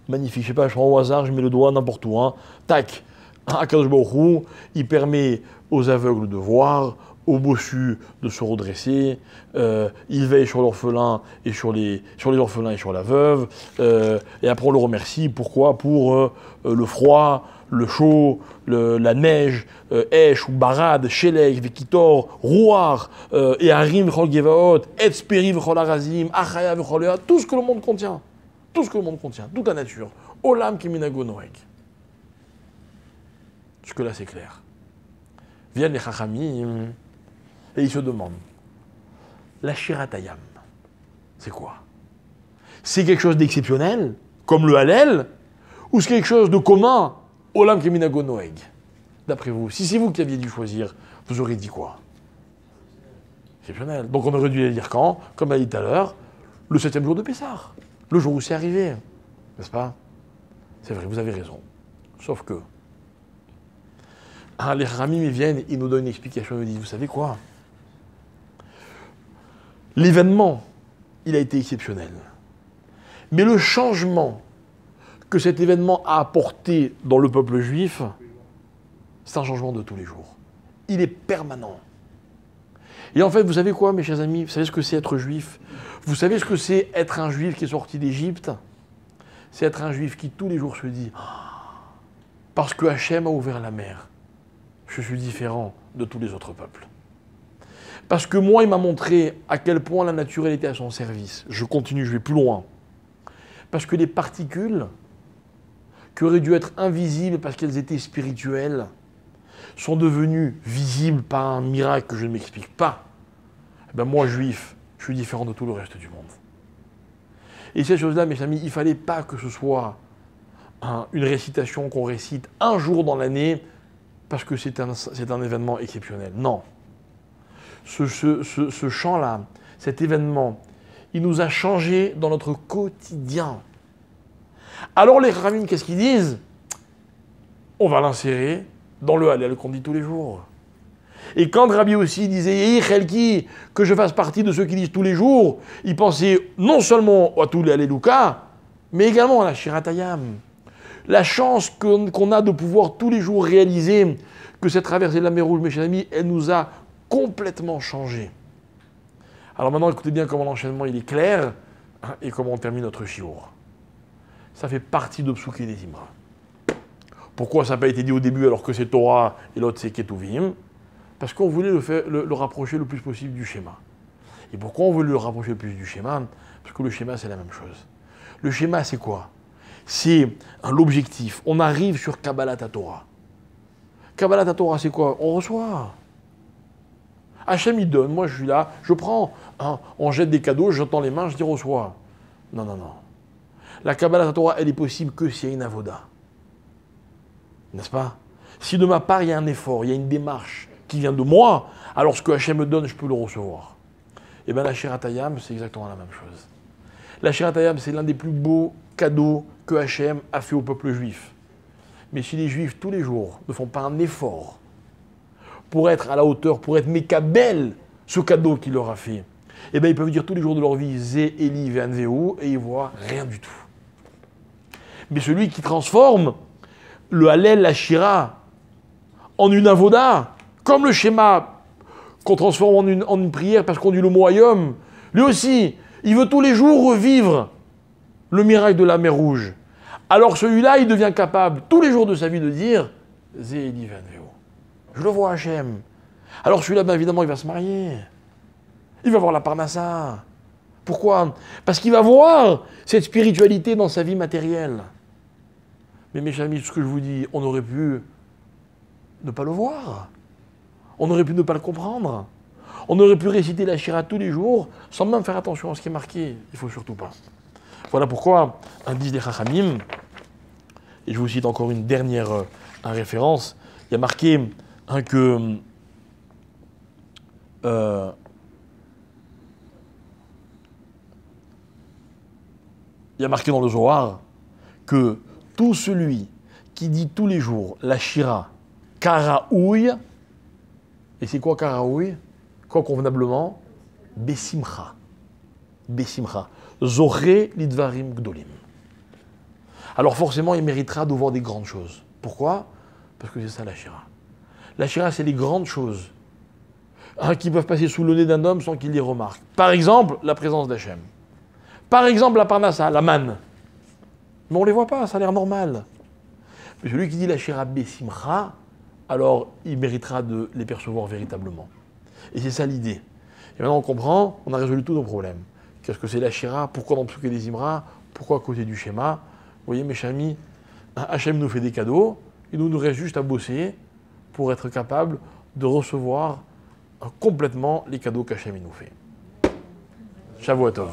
Magnifique, je ne sais pas, je prends au hasard, je mets le doigt n'importe où, hein. Tac, Akadosh Baruch Hu, il permet aux aveugles de voir, aux bossus de se redresser, il veille sur l'orphelin et sur les orphelins et sur la veuve, et après on le remercie, pourquoi? Pour le froid, le chaud, la neige, Esh ou Barad, Shelek, Vekitor, Rouar, et Harim v'chol Gevaot, Etzperi v'chol Arazim, Achaya v'chol Ea, tout ce que le monde contient. Tout ce que le monde contient, toute la nature. Olam Keminago Noeg. Jusque-là, c'est clair. Viennent les Chachamim et ils se demandent, la Shiratayam, c'est quoi? C'est quelque chose d'exceptionnel, comme le Hallel, ou c'est quelque chose de commun, Olam Keminago Noeg? D'après vous, si c'est vous qui aviez dû choisir, vous auriez dit quoi? Exceptionnel. Donc on aurait dû dire quand? Comme on a dit tout à l'heure, le 7e jour de Pessah. Le jour où c'est arrivé, n'est-ce pas? C'est vrai, vous avez raison. Sauf que, les Ramim viennent, ils nous donnent une explication, ils nous disent, vous savez quoi? L'événement, il a été exceptionnel. Mais le changement que cet événement a apporté dans le peuple juif, c'est un changement de tous les jours. Il est permanent. Et en fait, vous savez quoi, mes chers amis? Vous savez ce que c'est être juif? Vous savez ce que c'est être un juif qui est sorti d'Égypte? C'est être un juif qui tous les jours se dit « Parce que Hachem a ouvert la mer, je suis différent de tous les autres peuples. Parce que moi, il m'a montré à quel point la nature elle était à son service. Je continue, je vais plus loin. Parce que les particules, qui auraient dû être invisibles parce qu'elles étaient spirituelles, sont devenues visibles par un miracle que je ne m'explique pas. Eh bien, moi, juif, je suis différent de tout le reste du monde. Et ces choses-là, mes amis, il ne fallait pas que ce soit une récitation qu'on récite un jour dans l'année parce que c'est un événement exceptionnel. Non. Ce chant-là, cet événement, il nous a changé dans notre quotidien. Alors les Ramim, qu'est-ce qu'ils disent? On va l'insérer dans le Hallel qu'on dit tous les jours. Et quand Rabbi aussi disait Chelki, que je fasse partie de ceux qui disent tous les jours, il pensait non seulement à tous les Alléluia, mais également à la Shiratayam. La chance qu'on a de pouvoir tous les jours réaliser que cette traversée de la mer Rouge, mes chers amis, elle nous a complètement changé. Alors maintenant, écoutez bien comment l'enchaînement il est clair et comment on termine notre shiur. Ça fait partie de Psuké des Imra. Pourquoi ça n'a pas été dit au début alors que c'est Torah et l'autre c'est Ketuvim? Parce qu'on voulait le rapprocher le plus possible du schéma. Et pourquoi on voulait le rapprocher le plus du schéma? Parce que le schéma c'est la même chose. Le schéma c'est quoi? C'est l'objectif. On arrive sur Kabbalat Torah. Kabbalat Torah c'est quoi? On reçoit. Hachem il donne, moi je suis là, je prends. On jette des cadeaux, j'entends les mains, je dis reçois. Non, non, non. La Kabbalat Torah elle est possible que s'il y a une avoda. N'est-ce pas? Si de ma part il y a un effort, il y a une démarche qui vient de moi, alors ce que Hachem me donne, je peux le recevoir. Et bien la Shiratayam, c'est exactement la même chose. La Shiratayam, c'est l'un des plus beaux cadeaux que Hachem a fait au peuple juif. Mais si les Juifs, tous les jours, ne font pas un effort pour être à la hauteur, pour être Mekabel, ce cadeau qu'il leur a fait, eh bien ils peuvent dire tous les jours de leur vie, Zé, Eli, Ve'anveu, et ils ne voient rien du tout. Mais celui qui transforme le Hallel, la Shira, en une avoda, comme le schéma qu'on transforme en une prière parce qu'on dit le mot Hayom, lui aussi, il veut tous les jours revivre le miracle de la mer Rouge. Alors celui-là, il devient capable tous les jours de sa vie de dire Zé Eli Ve'anveu. Je le vois Hachem. Alors celui-là, ben évidemment, il va se marier. Il va voir la parnassa. Pourquoi? Parce qu'il va voir cette spiritualité dans sa vie matérielle. Mais mes amis, ce que je vous dis, on aurait pu ne pas le voir. On aurait pu ne pas le comprendre. On aurait pu réciter la Shira tous les jours sans même faire attention à ce qui est marqué. Il ne faut surtout pas. Voilà pourquoi, un disent les Chachamim, et je vous cite encore une dernière référence, il y a marqué que il y a marqué dans le Zohar que tout celui qui dit tous les jours la Shira Karaouy, et c'est quoi Karaouy? Quoi convenablement? Besimcha. Besimcha. Zoré lidvarim gdolim. Alors forcément, il méritera de voir des grandes choses. Pourquoi? Parce que c'est ça la Shira. La Shira, c'est les grandes choses qui peuvent passer sous le nez d'un homme sans qu'il les remarque. Par exemple, la présence d'Hachem. Par exemple, la parnassa, la manne. Mais on ne les voit pas, ça a l'air normal. Mais celui qui dit la Shira Besimcha, alors il méritera de les percevoir véritablement. Et c'est ça l'idée. Et maintenant on comprend, on a résolu tous nos problèmes. Qu'est-ce que c'est la Shira? Pourquoi dans Psuké des Imra? Pourquoi à côté du schéma? Vous voyez mes chers amis, Hachem nous fait des cadeaux, et nous reste juste à bosser pour être capable de recevoir complètement les cadeaux qu'Hachem nous fait. Shavuot Tov.